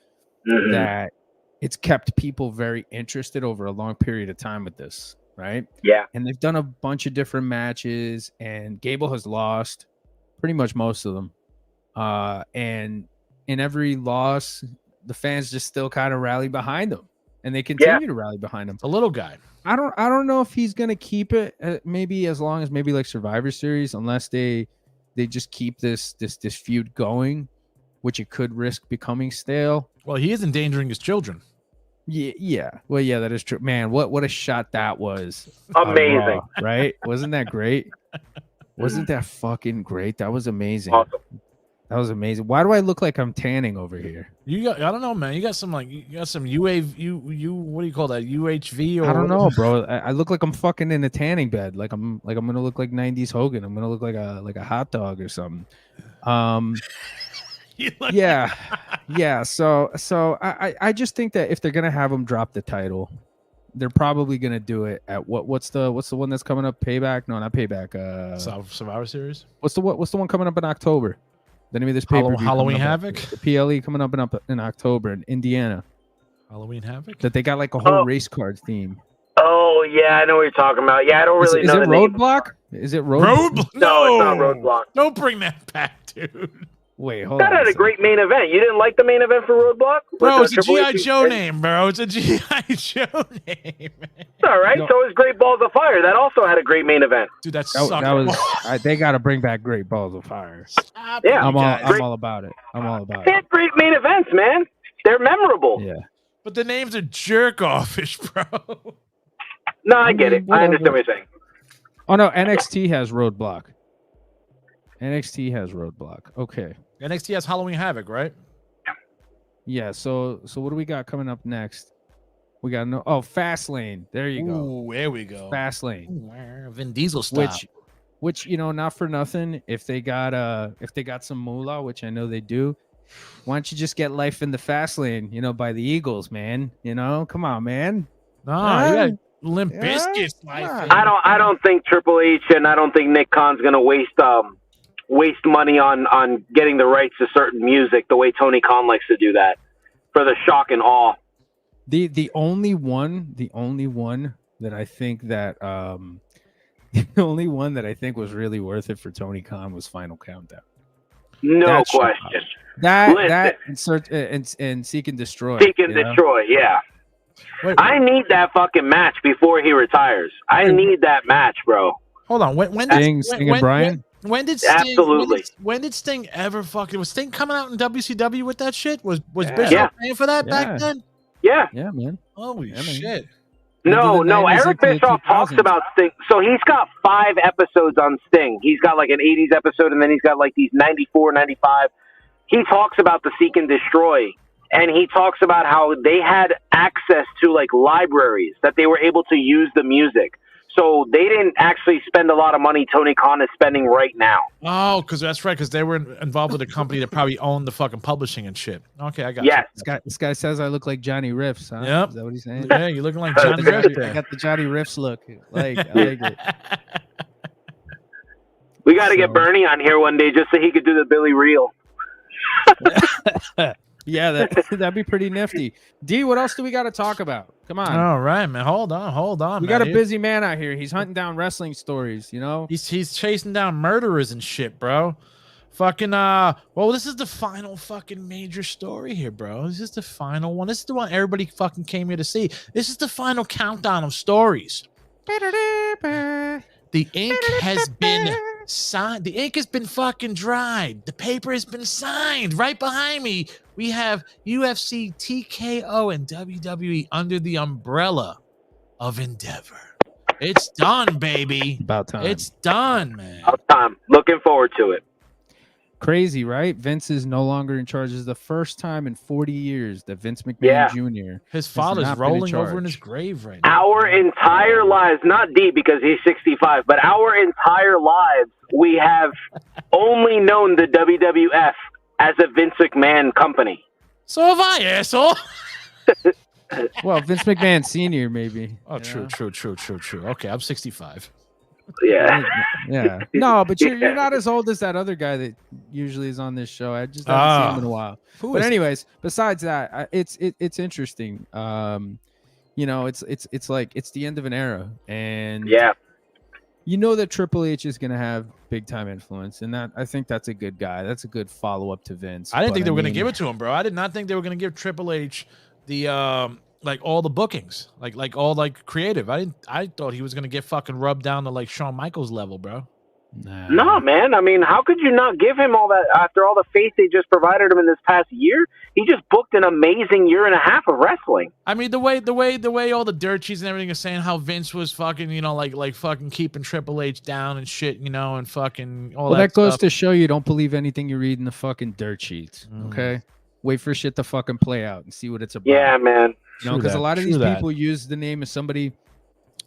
Mhm. that it's kept people very interested over a long period of time with this, right? Yeah. And they've done a bunch of different matches, and Gable has lost pretty much most of them. And in every loss, the fans just still kind of rally behind him, and they continue to rally behind him. The little guy. I don't know if he's gonna keep it maybe as long as maybe like Survivor Series, unless they just keep this feud going, which it could risk becoming stale. Well, he is endangering his children. Yeah. Well, yeah, that is true. Man, what a shot that was. on Amazing. Raw, right? Wasn't that great? Wasn't that fucking great? That was amazing. Awesome. That was amazing. Why do I look like I'm tanning over here? You got, I don't know, man. You got some UAV, what do you call that? UHV or I don't know, bro. I look like I'm fucking in a tanning bed. Like I'm gonna look like 90s Hogan. I'm gonna look like a hot dog or something. Yeah. So I just think that if they're gonna have him drop the title, they're probably gonna do it at what's the one that's coming up? Payback? No, not Payback. Survivor Series. What's the one coming up in October? The name of this pay-per-view Halloween coming up, Havoc? the PLE coming up in October in Indiana. Halloween Havoc. That they got like a whole race card theme. Oh yeah, I know what you're talking about. Yeah, I don't really know. Is it Roadblock? Is it Roadblock? No, it's not Roadblock. Don't bring that back, dude. Wait, hold That on. had a great main event. You didn't like the main event for Roadblock? Bro, With, it's a Triple G.I. H? Joe name, bro. It's a G.I. Joe name. It's all right. No. So is Great Balls of Fire. That also had a great main event. Dude, that That sucked. was they got to bring back Great Balls of Fire. Stop Yeah. it, I'm guys. all about it. I'm all about They it. had great main events, man. They're memorable. Yeah. But the names are jerk offish, bro. No, I get it. I Whatever. understand what you're saying. Oh no, NXT has Roadblock. NXT has Roadblock. Okay. NXT has Halloween Havoc, right? Yeah. So what do we got coming up next? We got Fastlane. There you go. Ooh, there we go. Fastlane. Ooh, Vin Diesel style. Which not for nothing, if they got some moolah, which I know they do, why don't you just get Life in the Fastlane, by the Eagles, man? Come on, man. You got Limp Yeah. Bizkit's life. I don't think Triple H and I don't think Nick Khan's gonna waste money on getting the rights to certain music the way Tony Khan likes to do that for the shock and awe. The only one that I think that the only one that I think was really worth it for Tony Khan was Final Countdown. No That shit question. That and Search and Seek and Destroy. Seek and Destroy, yeah. Wait, I need that fucking match before he retires. I need that match, bro. hold on. When did Sting and Bryan? When did Sting? Absolutely. When did Sting ever fucking? Was Sting coming out in WCW with that shit? Was Yeah. Bishop Yeah. paying for that Yeah. back then? Yeah. Yeah, man. Holy Yeah, man. shit! No, Into the 90s, Eric into the Bischoff talks 2000s. about Sting. So he's got 5 episodes on Sting. He's got like an 80s episode, and then he's got like these 94, 95. He talks about the Seek and Destroy, and he talks about how they had access to like libraries that they were able to use the music. So they didn't actually spend a lot of money Tony Khan is spending right now. Oh, because that's right. Because they were involved with a company that probably owned the fucking publishing and shit. Okay, I got Yes. This guy says I look like Johnny Riffs, huh? Yep. Is that what he's saying? you. Yeah, you're looking like I Johnny got, Riff I there. got the Johnny Riffs look. I like it. We got to So- get Bernie on here one day just so he could do the Billy Reel. Yeah, that'd be pretty nifty. D, what else do we got to talk about? Come on. All right, man. Hold on. We got a busy man out here. He's hunting down wrestling stories, He's chasing down murderers and shit, bro. Fucking well, this is the final fucking major story here, bro. This is the final one. This is the one everybody fucking came here to see. This is the final countdown of stories. The ink has been signed. The ink has been fucking dried. The paper has been signed. Right behind me, we have UFC, TKO, and WWE under the umbrella of Endeavor. It's done, baby. About time. It's done, man. About time. Looking forward to it. Crazy, right? Vince is no longer in charge. This is the first time in 40 years that Vince McMahon Jr. His has father's not been in rolling over in his charge. grave right now. Our entire lives, not D because he's 65, but our entire lives, we have only known the WWF as a Vince McMahon company. So have I, asshole. Well, Vince McMahon Sr. maybe. Oh, true. Okay, I'm 65. Yeah. Yeah. No, but you're not as old as that other guy that usually is on this show. I just haven't seen him in a while. Who But is anyways, besides that, it's interesting. You know, it's like it's the end of an era, and Yeah. you know that Triple H is going to have big time influence, and that I think that's a good guy. That's a good follow up to Vince. I didn't think they were going to mean, give it to him, bro. I did not think they were going to give Triple H the like all the bookings, like all like creative. I thought he was going to get fucking rubbed down to like Shawn Michaels level, bro. Nah. No, man. I mean, how could you not give him all that after all the faith they just provided him in this past year? He just booked an amazing year and a half of wrestling. I mean, the way all the dirt sheets and everything is saying how Vince was fucking, you know, like fucking keeping Triple H down and shit, you know, and fucking all Well, that goes stuff. to show you don't believe anything you read in the fucking dirt sheets. Okay, wait for shit to fucking play out and see what it's about. Yeah, man. You know, True because a that, lot of true these that. people use the name of somebody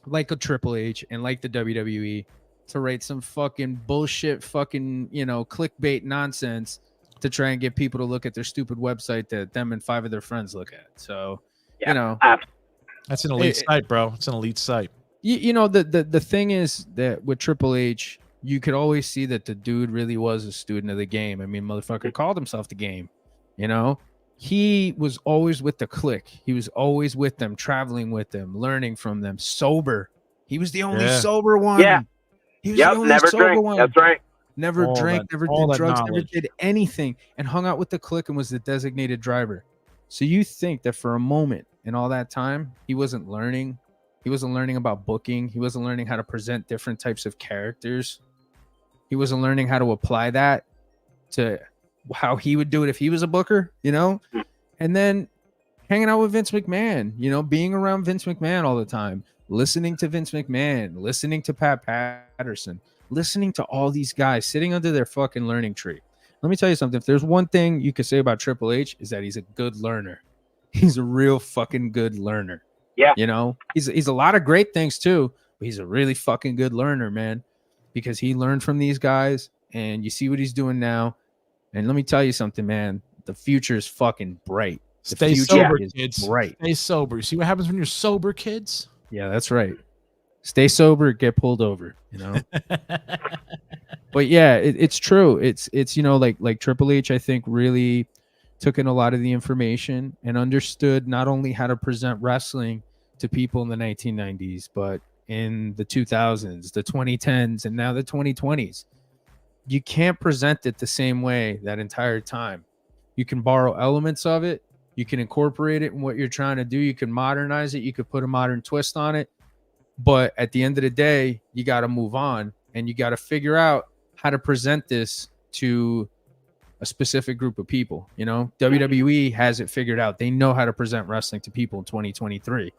like a Triple H and like the WWE to write some fucking bullshit, fucking, you know, clickbait nonsense to try and get people to look at their stupid website that them and 5 of their friends look at. So, Yeah, you know, That's an elite site, bro. It's an elite site. you know, the thing is that with Triple H, you could always see that the dude really was a student of the game. I mean, motherfucker called himself the game, you know? He was always with the clique. He was always with them, traveling with them, learning from them, sober. He was the only Yeah. sober one. Yeah. He was the Yep, only never sober drank. one. That's right. Never All drank, that- never all did that drugs, never knowledge. did anything, and hung out with the clique and was the designated driver. So you think that for a moment in all that time, he wasn't learning? He wasn't learning about booking. He wasn't learning how to present different types of characters. He wasn't learning how to apply that to how he would do it if he was a booker, you know? And then hanging out with Vince McMahon, you know, being around Vince McMahon all the time, listening to Vince McMahon, listening to Pat Patterson, listening to all these guys sitting under their fucking learning tree. Let me tell you something. If there's one thing you could say about Triple H is that he's a good learner. He's a real fucking good learner. Yeah. You know, he's a lot of great things too, but he's a really fucking good learner, man, because he learned from these guys and you see what he's doing now. And let me tell you something, man, the future is fucking bright. The Stay future sober, is kids. bright. Stay sober. See what happens when you're sober, kids? Yeah, that's right. Stay sober, get pulled over, you know. But yeah, it's true. It's you know, like Triple H, I think, really took in a lot of the information and understood not only how to present wrestling to people in the 1990s, but in the 2000s, the 2010s, and now the 2020s. You can't present it the same way that entire time. You can borrow elements of it. You can incorporate it in what you're trying to do. You can modernize it. You could put a modern twist on it. But at the end of the day, you got to move on and you got to figure out how to present this to a specific group of people. You know, WWE has it figured out. They know how to present wrestling to people in 2023.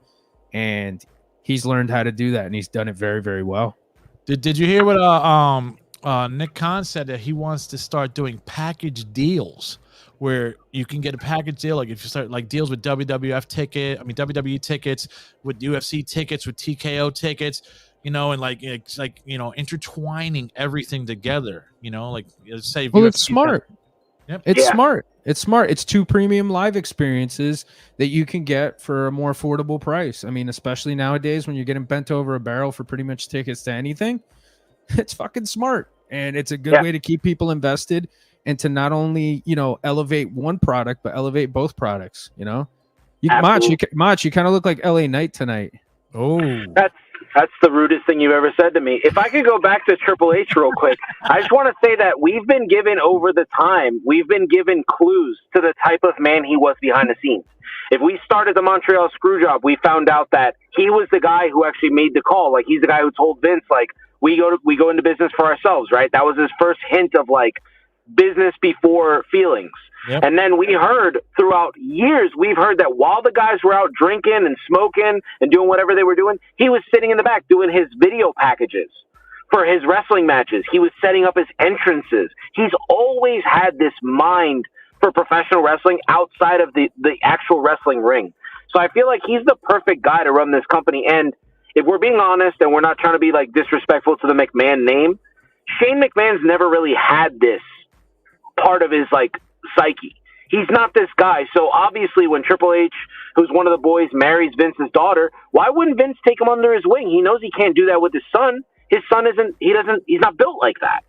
And he's learned how to do that. And he's done it very, very well. Did you hear what Nick Kahn said, that he wants to start doing package deals where you can get a package deal, like if you start like deals with WWE tickets, with UFC tickets, with TKO tickets, you know, and like it's like, you know, intertwining everything together, you know, like say. Well, it's smart. Yep. It's smart. It's smart. It's 2 premium live experiences that you can get for a more affordable price. I mean, especially nowadays when you're getting bent over a barrel for pretty much tickets to anything, it's fucking smart. And it's a good way to keep people invested and to not only, you know, elevate one product, but elevate both products, you know? Mach, you kind of look like LA Knight tonight. Oh, That's the rudest thing you've ever said to me. If I could go back to Triple H real quick, I just want to say that we've been given clues to the type of man he was behind the scenes. If we started the Montreal Screwjob, we found out that he was the guy who actually made the call. Like, he's the guy who told Vince, like, we go into business for ourselves, right? That was his first hint of, like, business before feelings. Yep. And then we heard throughout years, we've heard that while the guys were out drinking and smoking and doing whatever they were doing, he was sitting in the back doing his video packages for his wrestling matches. He was setting up his entrances. He's always had this mind for professional wrestling outside of the actual wrestling ring. So I feel like he's the perfect guy to run this company. And if we're being honest and we're not trying to be like disrespectful to the McMahon name, Shane McMahon's never really had this part of his like psyche. He's not this guy. So obviously when Triple H, who's one of the boys, marries Vince's daughter, why wouldn't Vince take him under his wing? He knows he can't do that with his son. his son he's not built like that.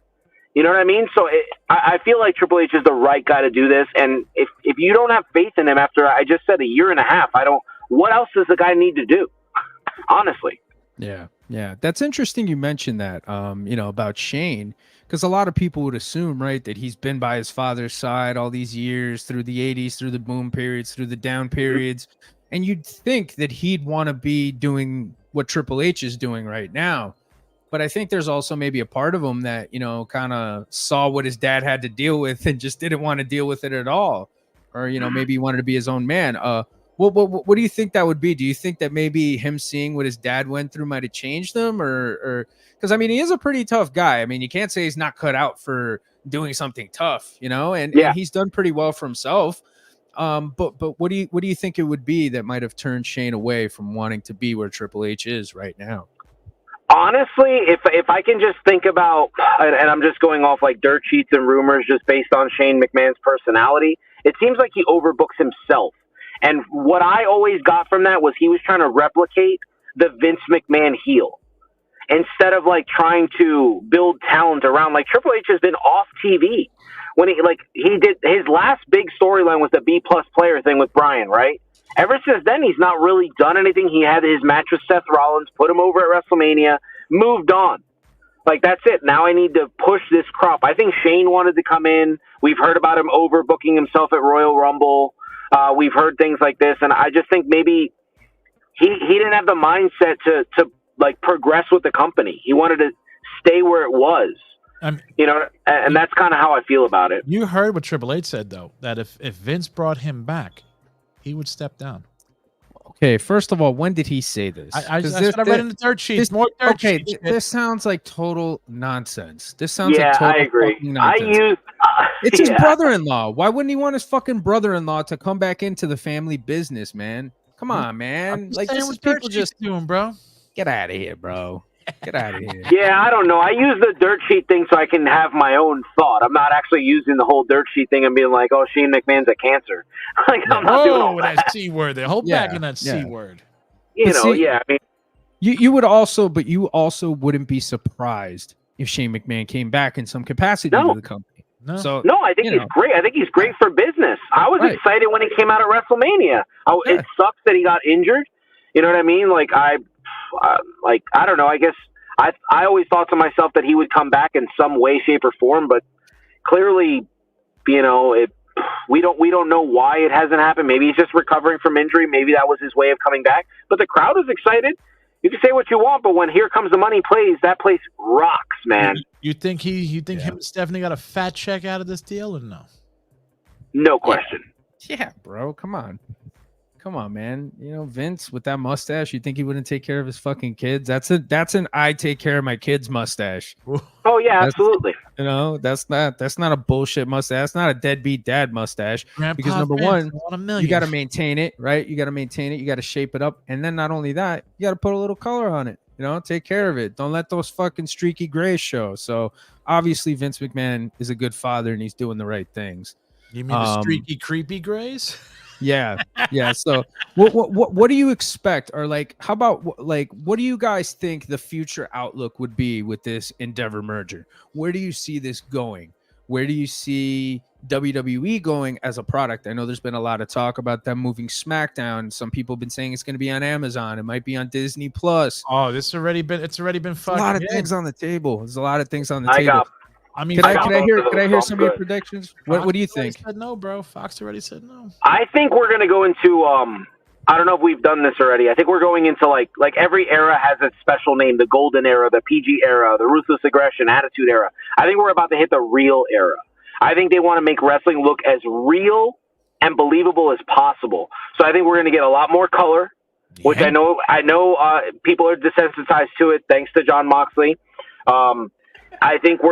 You know what I mean? So I feel like Triple H is the right guy to do this. And if you don't have faith in him after, I just said, a year and a half, what else does the guy need to do? Honestly. Yeah. That's interesting you mentioned that, about Shane, because a lot of people would assume, right, that he's been by his father's side all these years, through the 80s, through the boom periods, through the down periods. And you'd think that he'd want to be doing what Triple H is doing right now. But I think there's also maybe a part of him that, kind of saw what his dad had to deal with and just didn't want to deal with it at all. Or, maybe he wanted to be his own man. What do you think that would be? Do you think that maybe him seeing what his dad went through might have changed him? Or because, I mean, he is a pretty tough guy. I mean, you can't say he's not cut out for doing something tough, and he's done pretty well for himself. But what do you think it would be that might have turned Shane away from wanting to be where Triple H is right now? Honestly, if I can just think about, and I'm just going off like dirt sheets and rumors just based on Shane McMahon's personality, it seems like he overbooks himself. And what I always got from that was he was trying to replicate the Vince McMahon heel instead of like trying to build talent around. Like Triple H has been off TV when he did his last big storyline was the B+ player thing with Bryan, right? Ever since then, he's not really done anything. He had his match with Seth Rollins, put him over at WrestleMania, moved on. Like, that's it. Now I need to push this crop. I think Shane wanted to come in. We've heard about him overbooking himself at Royal Rumble. We've heard things like this, and I just think maybe he didn't have the mindset to like progress with the company. He wanted to stay where it was. And that's kind of how I feel about it. You heard what Triple H said, though, that if Vince brought him back, he would step down. Okay, first of all, when did he say this? I read in the dirt sheets. More dirt sheets. This sounds like total nonsense. This sounds like total I agree. Nonsense. It's his brother-in-law. Why wouldn't he want his fucking brother-in-law to come back into the family business, man? Come on, man. Like, this is people just doing, bro. Get out of here, bro. Get out of here. Yeah, I don't know. I use the dirt sheet thing so I can have my own thought. I'm not actually using the whole dirt sheet thing and being like, "Oh, Shane McMahon's a cancer." Like, I'm not doing all that. C word there. Hold back in that C word. I mean, you would also, but you also wouldn't be surprised if Shane McMahon came back in some capacity to the company. No. So I think he's great. I think he's great for business. I was excited when he came out at WrestleMania. It sucks that he got injured. You know what I mean? Like I don't know. I guess I always thought to myself that he would come back in some way, shape, or form, but clearly, we don't know why it hasn't happened. Maybe he's just recovering from injury. Maybe that was his way of coming back. But the crowd is excited. You can say what you want, but when Here Comes the Money plays, that place rocks, man. You think him and Stephanie got a fat check out of this deal, or no? No question. Yeah, bro. Come on, man. Vince with that mustache, you think he wouldn't take care of his fucking kids? That's an I take care of my kids mustache. Oh yeah, absolutely. That's not a bullshit mustache. That's not a deadbeat dad mustache. Grandpa because number one, you got to maintain it, right? You got to shape it up, and then not only that, you got to put a little color on it. Take care of it. Don't let those fucking streaky grays show. So obviously, Vince McMahon is a good father, and he's doing the right things. You mean the streaky, creepy grays? Yeah. So what do you expect? Or how about what do you guys think the future outlook would be with this Endeavor merger? Where do you see this going? Where do you see WWE going as a product? I know there's been a lot of talk about them moving SmackDown. Some people have been saying it's going to be on Amazon. It might be on Disney Plus. Oh, it's already been fucking. A lot of things on the table. There's a lot of things on the table. Can I hear some of your predictions? What do you think? Said no, bro. Fox already said no. I think we're going to go into I don't know if we've done this already. I think we're going into like every era has its special name: the golden era, the PG era, the ruthless aggression, attitude era. I think we're about to hit the real era. I think they want to make wrestling look as real and believable as possible. So I think we're going to get a lot more color, which I know people are desensitized to it thanks to Jon Moxley. I think that's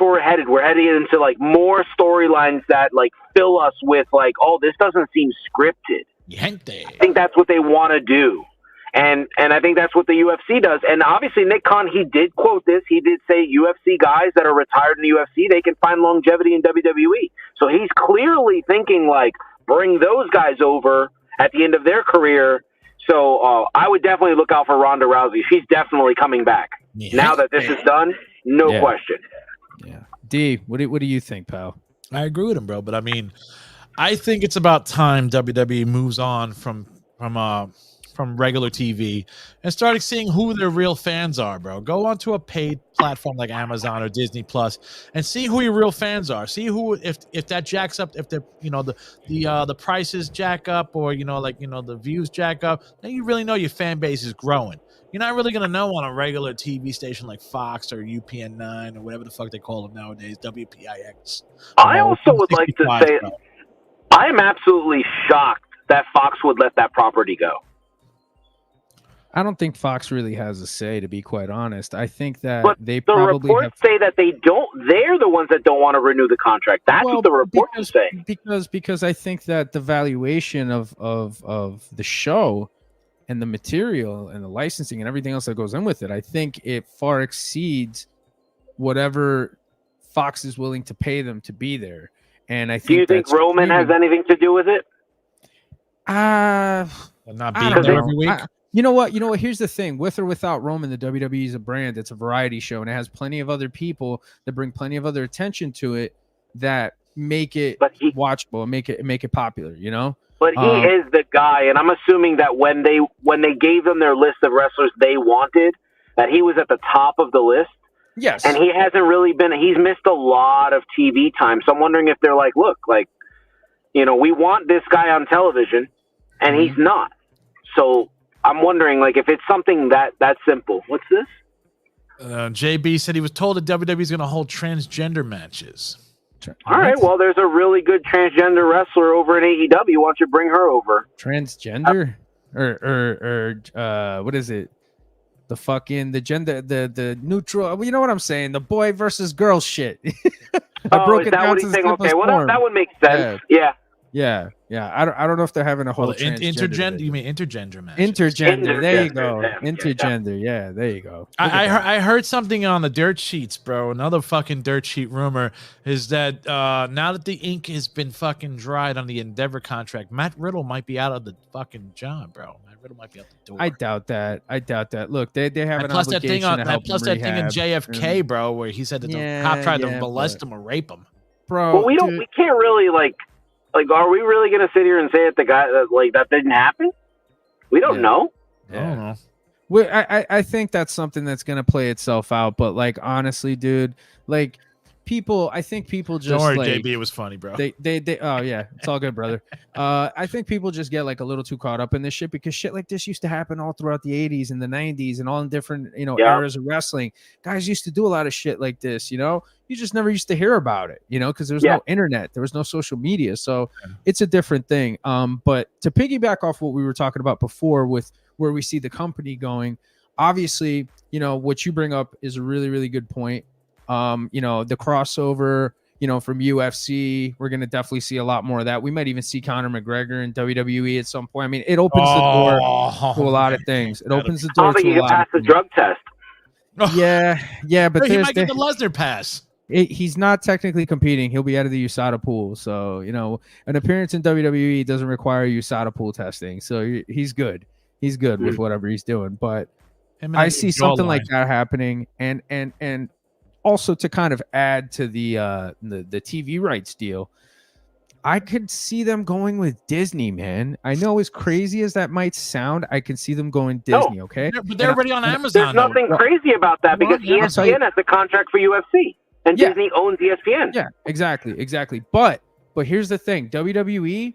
where we're headed. We're heading into more storylines that fill us with oh, this doesn't seem scripted. Gente. I think that's what they want to do. And I think that's what the UFC does. And obviously Nick Kahn, he did quote this. He did say UFC guys that are retired in the UFC, they can find longevity in WWE. So he's clearly thinking bring those guys over at the end of their career So I would definitely look out for Ronda Rousey. She's definitely coming back. Yeah. Now that this is done, no question. Yeah. D, what do you think, pal? I agree with him, bro. But I mean, I think it's about time WWE moves on from regular TV and started seeing who their real fans are, bro. Go onto a paid platform like Amazon or Disney Plus and see who your real fans are. See who, if that jacks up, if the the prices jack up, or the views jack up, then you really know your fan base is growing. You're not really gonna know on a regular TV station like Fox or UPN9 or whatever the fuck they call them nowadays, WPIX. I also would like to say, I am absolutely shocked that Fox would let that property go. I don't think Fox really has a say, to be quite honest. I think that they the probably reports say that they don't. They're the ones that don't want to renew the contract. That's what the reports are saying. Because I think that the valuation of the show and the material and the licensing and everything else that goes in with it, I think it far exceeds whatever Fox is willing to pay them to be there. And I think. Do you think Roman has anything to do with it? Not being there every week. You know what? Here's the thing. With or without Roman, the WWE is a brand. It's a variety show, and it has plenty of other people that bring plenty of other attention to it that make it watchable and make it popular. But he is the guy, and I'm assuming that when they gave them their list of wrestlers they wanted, that he was at the top of the list. Yes. And he hasn't really been. He's missed a lot of TV time. So I'm wondering if they're like, look, we want this guy on television, and he's not. So I'm wondering, if it's something that simple. What's this? JB said he was told that WWE is going to hold transgender matches. All right, well, there's a really good transgender wrestler over in AEW. Why don't you bring her over? Transgender? Or what is it? The fucking, the gender, the neutral, you know what I'm saying? The boy versus girl shit. I broke it down. Okay, well, that would make sense. Yeah. I don't know if they're having a whole intergender. You mean intergender match? Intergender. There you go. Intergender. Yeah, there you go. I heard something on the dirt sheets, bro. Another fucking dirt sheet rumor is that now that the ink has been fucking dried on the Endeavor contract, Matt Riddle might be out of the fucking job, bro. Matt Riddle might be out the door. I doubt that. Look, they have an obligation to help him that thing in JFK, bro, where he said that the cop tried to molest him or rape him, bro. But we can't really are we really going to sit here and say that the guy that didn't happen? We don't know. I don't know. Well, I think that's something that's going to play itself out. But honestly, dude, I think people just don't worry, JB, it was funny, bro. They oh yeah, it's all good, brother. I think people just get a little too caught up in this shit because shit like this used to happen all throughout the 80s and the 90s and all in different eras of wrestling. Guys used to do a lot of shit like this, you just never used to hear about it, because there was no internet, there was no social media, so it's a different thing. But to piggyback off what we were talking about before with where we see the company going, obviously, what you bring up is a really, really good point. The crossover, from UFC, we're going to definitely see a lot more of that. We might even see Conor McGregor in WWE at some point. I mean, it opens the door to a lot of things. It opens the door to a lot of things. I don't think he can pass the drug test. Yeah, but he might get the Lesnar pass. He's not technically competing. He'll be out of the USADA pool. So, an appearance in WWE doesn't require USADA pool testing. So he's good. He's good with whatever he's doing. But I see something like that happening. And also to kind of add to the TV rights deal, I could see them going with Disney, man. I know as crazy as that might sound, I can see them going Disney, okay? But they're already on Amazon. There's nothing crazy about that because ESPN has the contract for UFC. And Disney owns ESPN. Yeah, exactly. But here's the thing. WWE,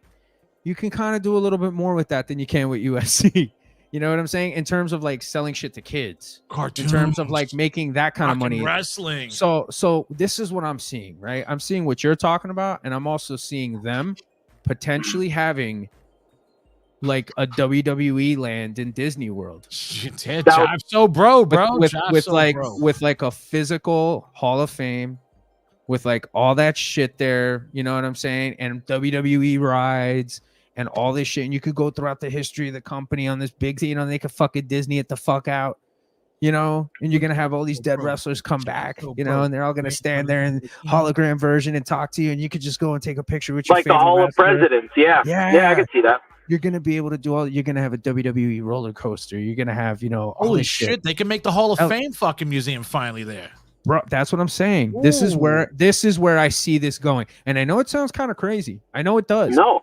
you can kind of do a little bit more with that than you can with UFC. You know what I'm saying? In terms of selling shit to kids. Cartoons. In terms of making that kind of money. Wrestling. So this is what I'm seeing, right? I'm seeing what you're talking about, and I'm also seeing them potentially having a WWE land in Disney World. Bro. With a physical Hall of Fame, with all that shit there, you know what I'm saying? And WWE rides and all this shit. And you could go throughout the history of the company on this big, they could fucking Disney it the fuck out, and you're going to have all these dead wrestlers come back, and they're all going to stand there in hologram version and talk to you. And you could just go and take a picture with your the Hall of Presidents. Yeah, I can see that. you're gonna be able to do all. You're gonna have a WWE roller coaster. You're gonna have all Holy this shit! They can make the Hall of Oh. Fame fucking museum finally there. Bro, that's what I'm saying. This is where I see this going. And I know it sounds kind of crazy. I know it does. No.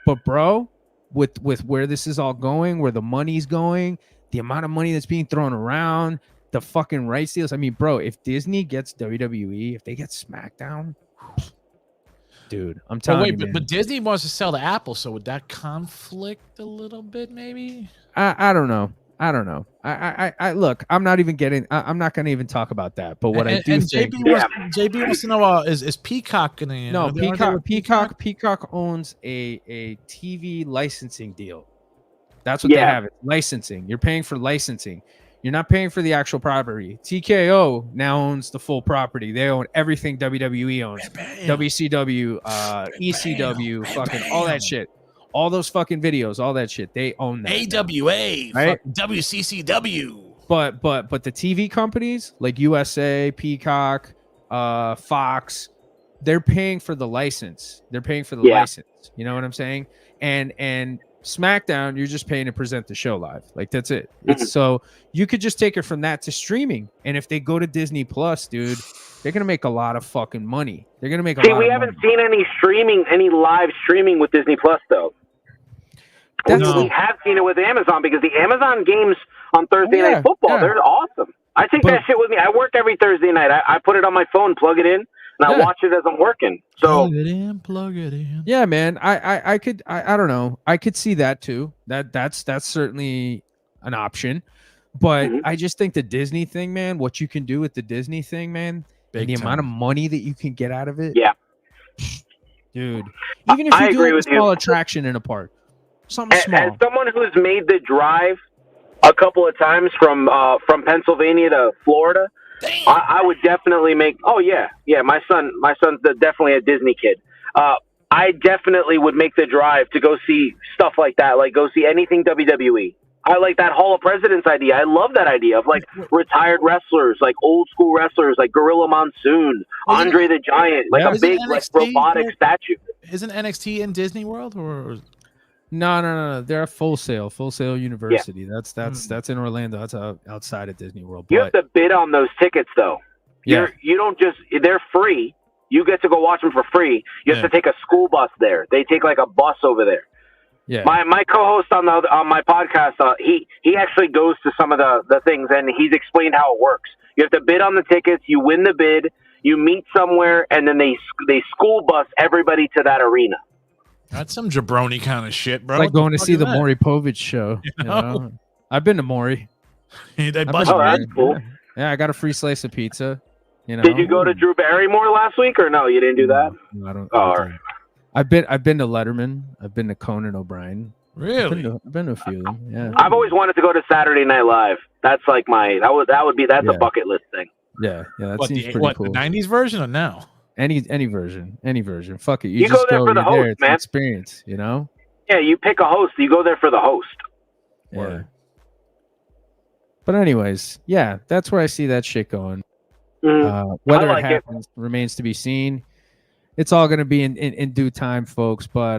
But bro, with where this is all going, where the money's going, the amount of money that's being thrown around, the fucking rights deals. I mean, bro, if Disney gets WWE, if they get SmackDown, dude, I'm telling you, man. But Disney wants to sell to Apple, so would that conflict a little bit, maybe? I don't know. I look, I'm not even getting. I'm not going to even talk about that. But what I do think, JB wants to know, is Peacock gonna? No, Peacock owns a TV licensing deal. That's what they have. It's licensing. You're paying for licensing. You're not paying for the actual property. TKO now owns the full property. They own everything WWE owns. WCW, ECW, fucking all that shit. All those fucking videos, all that shit. They own that. AWA, right? WCCW. But the TV companies like USA, Peacock, Fox, they're paying for the license. They're paying for the license. You know what I'm saying? And SmackDown, you're just paying to present the show live. Like that's it. It's so you could just take it from that to streaming. And if they go to Disney Plus, dude, they're gonna make a lot of fucking money. They're gonna make a lot. We haven't seen any live streaming with Disney Plus though. We have seen it with Amazon because the Amazon games on Thursday Night Football, they're awesome. I take that shit with me. I work every Thursday night. I put it on my phone, plug it in, and I watch it as I'm working. So plug it in. Yeah, man. I don't know. I could see that too. That's certainly an option. But I just think the Disney thing, man, what you can do with the Disney thing, man, and the amount of money that you can get out of it. Yeah. Dude. Even if you do like a small attraction in a park. Something small. As someone who's made the drive a couple of times from Pennsylvania to Florida, I would definitely make. Oh yeah, my son's definitely a Disney kid. I definitely would make the drive to go see stuff like that, like go see anything WWE. I like that Hall of Presidents idea. I love that idea of like retired wrestlers, like old school wrestlers, like Gorilla Monsoon, Andre the Giant, like a big like robotic statue. Isn't NXT in Disney World or? No. They're a Full Sail University. Yeah. That's in Orlando. That's outside of Disney World. You have to bid on those tickets though. You don't just. They're free. You get to go watch them for free. You have to take a school bus there. They take like a bus over there. Yeah. My co-host on my podcast, he actually goes to some of the things and he's explained how it works. You have to bid on the tickets. You win the bid. You meet somewhere, and then they school bus everybody to that arena. That's some jabroni kind of shit, bro. It's like going to see the Maury Povich show. You know? I've been to Maury. That's cool. Yeah, I got a free slice of pizza. You know? Did you go to Drew Barrymore last week, or no? You didn't do that. No, I don't. Oh, all right. I've been to Letterman. I've been to Conan O'Brien. Really? I've been to a few of them. Yeah. I've always wanted to go to Saturday Night Live. That's like that's a bucket list thing. Yeah. That seems pretty cool. The 90s version or now? Any version. Fuck it. You just go there for the host, there. It's man. an experience, you know? Yeah, you pick a host. You go there for the host. Yeah. Word. But anyways, yeah, that's where I see that shit going. Mm-hmm. Whether it happens remains to be seen. It's all going to be in due time, folks. But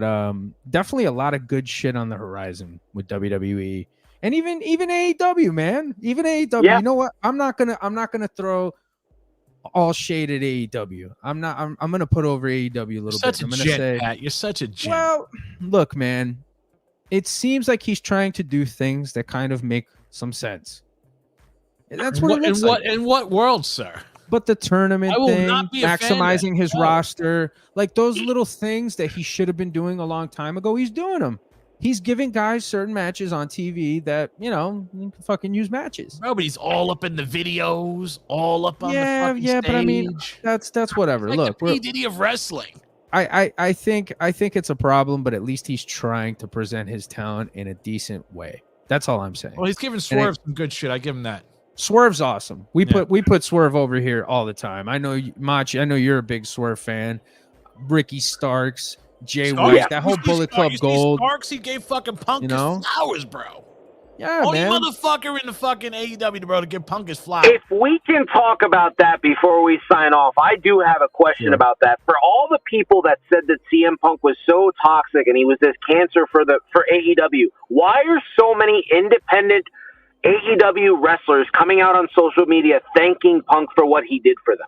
definitely a lot of good shit on the horizon with WWE and even AEW, man. Even AEW. Yeah. You know what? I'm not gonna throw all shade at AEW. I'm gonna put over AEW a little bit. I'm gonna say, Pat. You're such a gent. Well, look, man. It seems like he's trying to do things that kind of make some sense. That's what it looks like. In what world, sir? But the tournament thing, maximizing his roster, like those little things that he should have been doing a long time ago, he's doing them. He's giving guys certain matches on TV that, you can fucking use matches. No, but he's all up in the videos, all up on the fucking stage. But I mean, that's whatever. Like look, the P. Diddy of wrestling. I think it's a problem, but at least he's trying to present his talent in a decent way. That's all I'm saying. Well, he's giving Swerve some good shit. I give him that. Swerve's awesome. We put Swerve over here all the time. I know Macho. I know you're a big Swerve fan. Ricky Starks, Jay White, that whole Bullet Club Gold. Starks, he gave fucking Punk his flowers, bro. Yeah, Only man. motherfucker in the fucking AEW, bro, to give Punk his flowers. If we can talk about that before we sign off, I do have a question about that. For all the people that said that CM Punk was so toxic and he was this cancer for AEW, why are so many independent AEW wrestlers coming out on social media thanking Punk for what he did for them?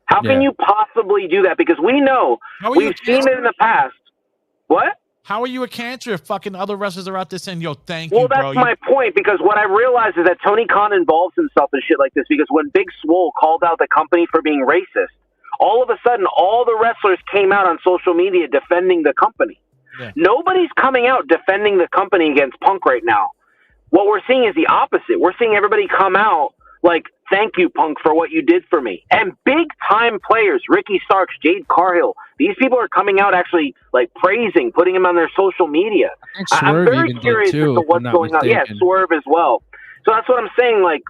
How can you possibly do that? Because we know, we've seen it in the past. What? How are you a cancer if fucking other wrestlers are out there saying, yo, thank you, bro? Well, that's my point, because what I realized is that Tony Khan involves himself in shit like this, because when Big Swole called out the company for being racist, all of a sudden, all the wrestlers came out on social media defending the company. Yeah. Nobody's coming out defending the company against Punk right now. What we're seeing is the opposite. We're seeing everybody come out like, thank you, Punk, for what you did for me. And big-time players, Ricky Starks, Jade Cargill, these people are coming out actually, like, praising, putting him on their social media. I'm very curious as to what's going on. Yeah, Swerve as well. So that's what I'm saying. Like,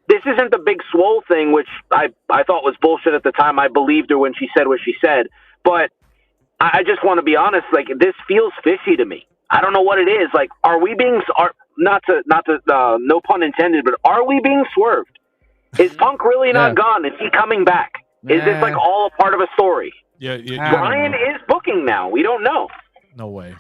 this isn't the Big Swole thing, which I thought was bullshit at the time. I believed her when she said what she said. But I just want to be honest. Like, this feels fishy to me. I don't know what it is. Like, are we being not to no pun intended, but are we being swerved? Is Punk really not gone? Is he coming back? Is this like all a part of a story? Yeah, Bryan is booking now. We don't know. No way.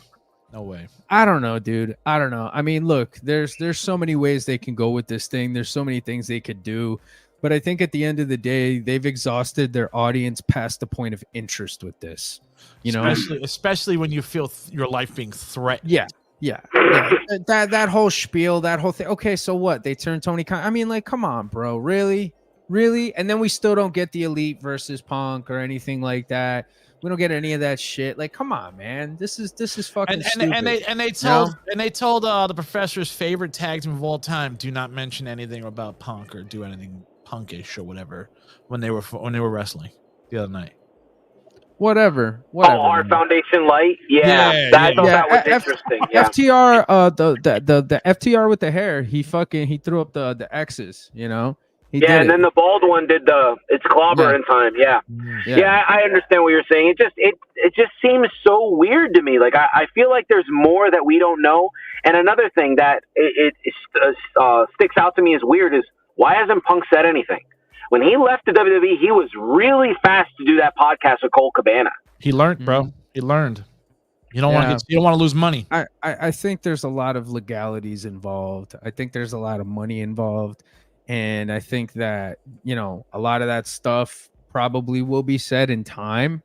I don't know, dude. I don't know. I mean, look, there's so many ways they can go with this thing. There's so many things they could do. But I think at the end of the day, they've exhausted their audience past the point of interest with this. You know, especially when you feel your life being threatened. Yeah. That whole spiel, that whole thing. Okay, so what? They turned Tony Khan. I mean, like, come on, bro. Really? And then we still don't get the Elite versus Punk or anything like that. We don't get any of that shit. Like, come on, man. This is fucking stupid. And they told the Professor's favorite tag team of all time, do not mention anything about Punk or do anything punkish or whatever when they were wrestling the other night. Whatever. Oh, our Foundation Light. I thought that was interesting. FTR, the FTR with the hair. He threw up the X's. You know. And then the bald one did it's clobber in time. Yeah, I understand what you're saying. It just seems so weird to me. Like I feel like there's more that we don't know. And another thing that it sticks out to me as weird is, why hasn't Punk said anything? When he left the WWE, he was really fast to do that podcast with Cole Cabana. He learned, bro. He learned. You don't want to lose money. I think there's a lot of legalities involved. I think there's a lot of money involved. And I think that, you know, a lot of that stuff probably will be said in time.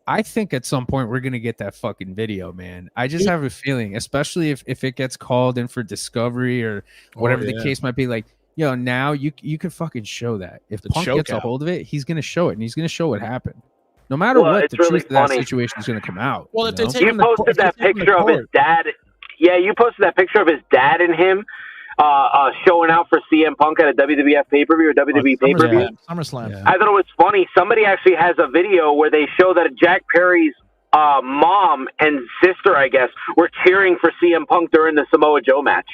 I think at some point we're going to get that fucking video, man. I just have a feeling, especially if it gets called in for discovery or whatever the case might be, like, yo, now you can fucking show that. If Punk gets a hold of it, he's going to show it, and he's going to show what happened. No matter what, the truth of that situation is going to come out. Well, if you posted that picture of his dad. Yeah, you posted that picture of his dad and him showing out for CM Punk at a WWF pay-per-view or WWE pay-per-view. SummerSlam. I thought it was funny. Somebody actually has a video where they show that Jack Perry's mom and sister, I guess, were cheering for CM Punk during the Samoa Joe match.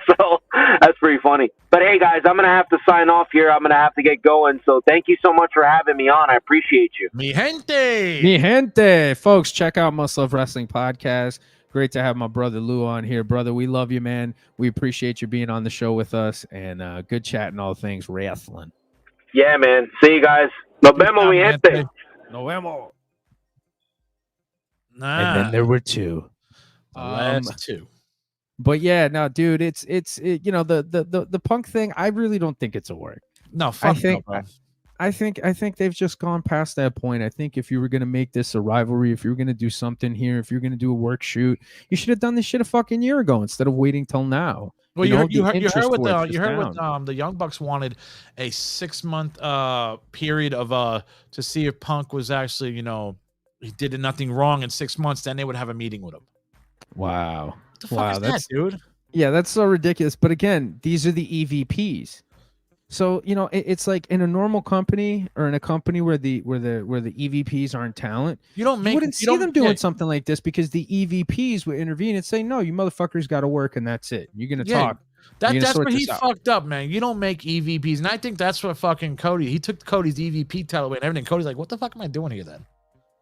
So that's pretty funny. But hey, guys, I'm going to have to sign off here. I'm going to have to get going. So thank you so much for having me on. I appreciate you. Mi gente. Folks, check out Must Love Wrestling Podcast. Great to have my brother Lou on here. Brother, we love you, man. We appreciate you being on the show with us, and good chatting all things wrestling. Yeah, man. See you guys. Nos vemos, mi gente. Nos vemos. And then there were two. Last two. But yeah, no, dude, it's you know, the Punk thing, I really don't think it's a work. No, fuck no, bro. I think they've just gone past that point. I think if you were going to make this a rivalry, if you were going to do something here, if you're going to do a work shoot, you should have done this shit a fucking year ago instead of waiting till now. Well, you heard what the Young Bucks wanted a 6-month period of to see if Punk was actually, you know, he did nothing wrong in 6 months, then they would have a meeting with him. Wow. What the fuck is that, dude? Yeah, that's so ridiculous. But again, these are the EVPs. So, you know, it's like in a normal company or in a company where the EVPs aren't talent, you wouldn't see them doing something like this, because the EVPs would intervene and say, no, you motherfuckers got to work and that's it. You're going to talk. That's where he fucked up, man. You don't make EVPs. And I think that's what fucking Cody, he took Cody's EVP title away and everything. Cody's like, what the fuck am I doing here then?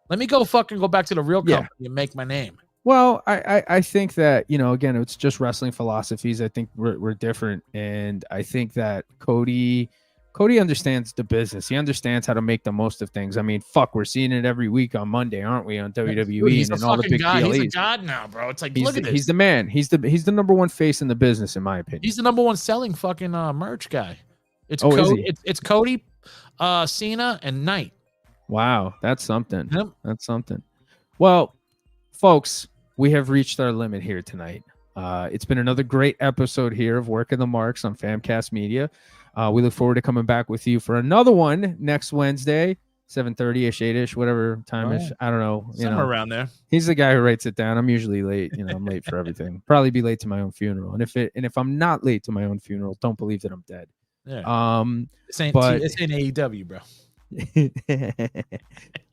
Let me go back to the real company and make my name. Well, I think that, again, it's just wrestling philosophies. I think we're different. And I think that Cody understands the business. He understands how to make the most of things. I mean, fuck, we're seeing it every week on Monday, aren't we, on WWE? Dude, he's and a all the big god. PLEs. He's a god now, bro. It's like, look at this. He's the man. He's the number one face in the business, in my opinion. He's the number one selling fucking merch guy. It's is Cody, he? it's Cody, Cena, and Knight. Wow, that's something. Yep. That's something. Well, folks, we have reached our limit here tonight. It's been another great episode here of Working the Marks on Famcast Media. We look forward to coming back with you for another one next Wednesday, 7:30-ish, 8-ish, whatever time-ish. I don't know. Somewhere around there. He's the guy who writes it down. I'm usually late. I'm late for everything. Probably be late to my own funeral. And if I'm not late to my own funeral, don't believe that I'm dead. Yeah. This ain't AEW, bro.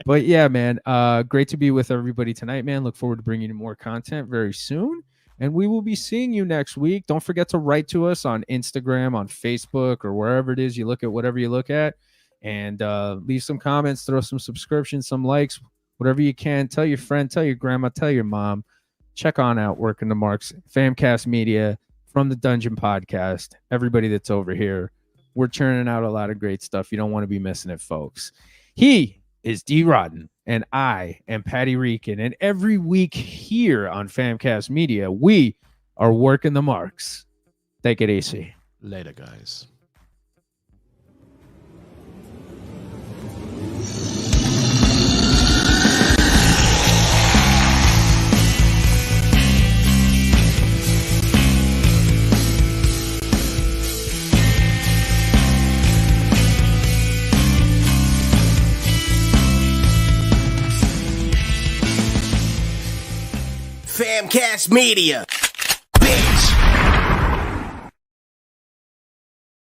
But yeah, man, great to be with everybody tonight, man. Look forward to bringing you more content very soon, and we will be seeing you next week. Don't forget to write to us on Instagram, on Facebook, or wherever it is you look at, whatever you look at, and leave some comments, throw some subscriptions, some likes, whatever you can. Tell your friend, tell your grandma, tell your mom. Check on out Working the Marks, Famcast Media, from the Dungeon Podcast. Everybody that's over here, we're churning out a lot of great stuff. You don't want to be missing it, folks. He is Dee Rotten, and I am Patty Reekin. And every week here on Famcast Media, we are Working the Marks. Take it easy. Later, guys. Famcast Media.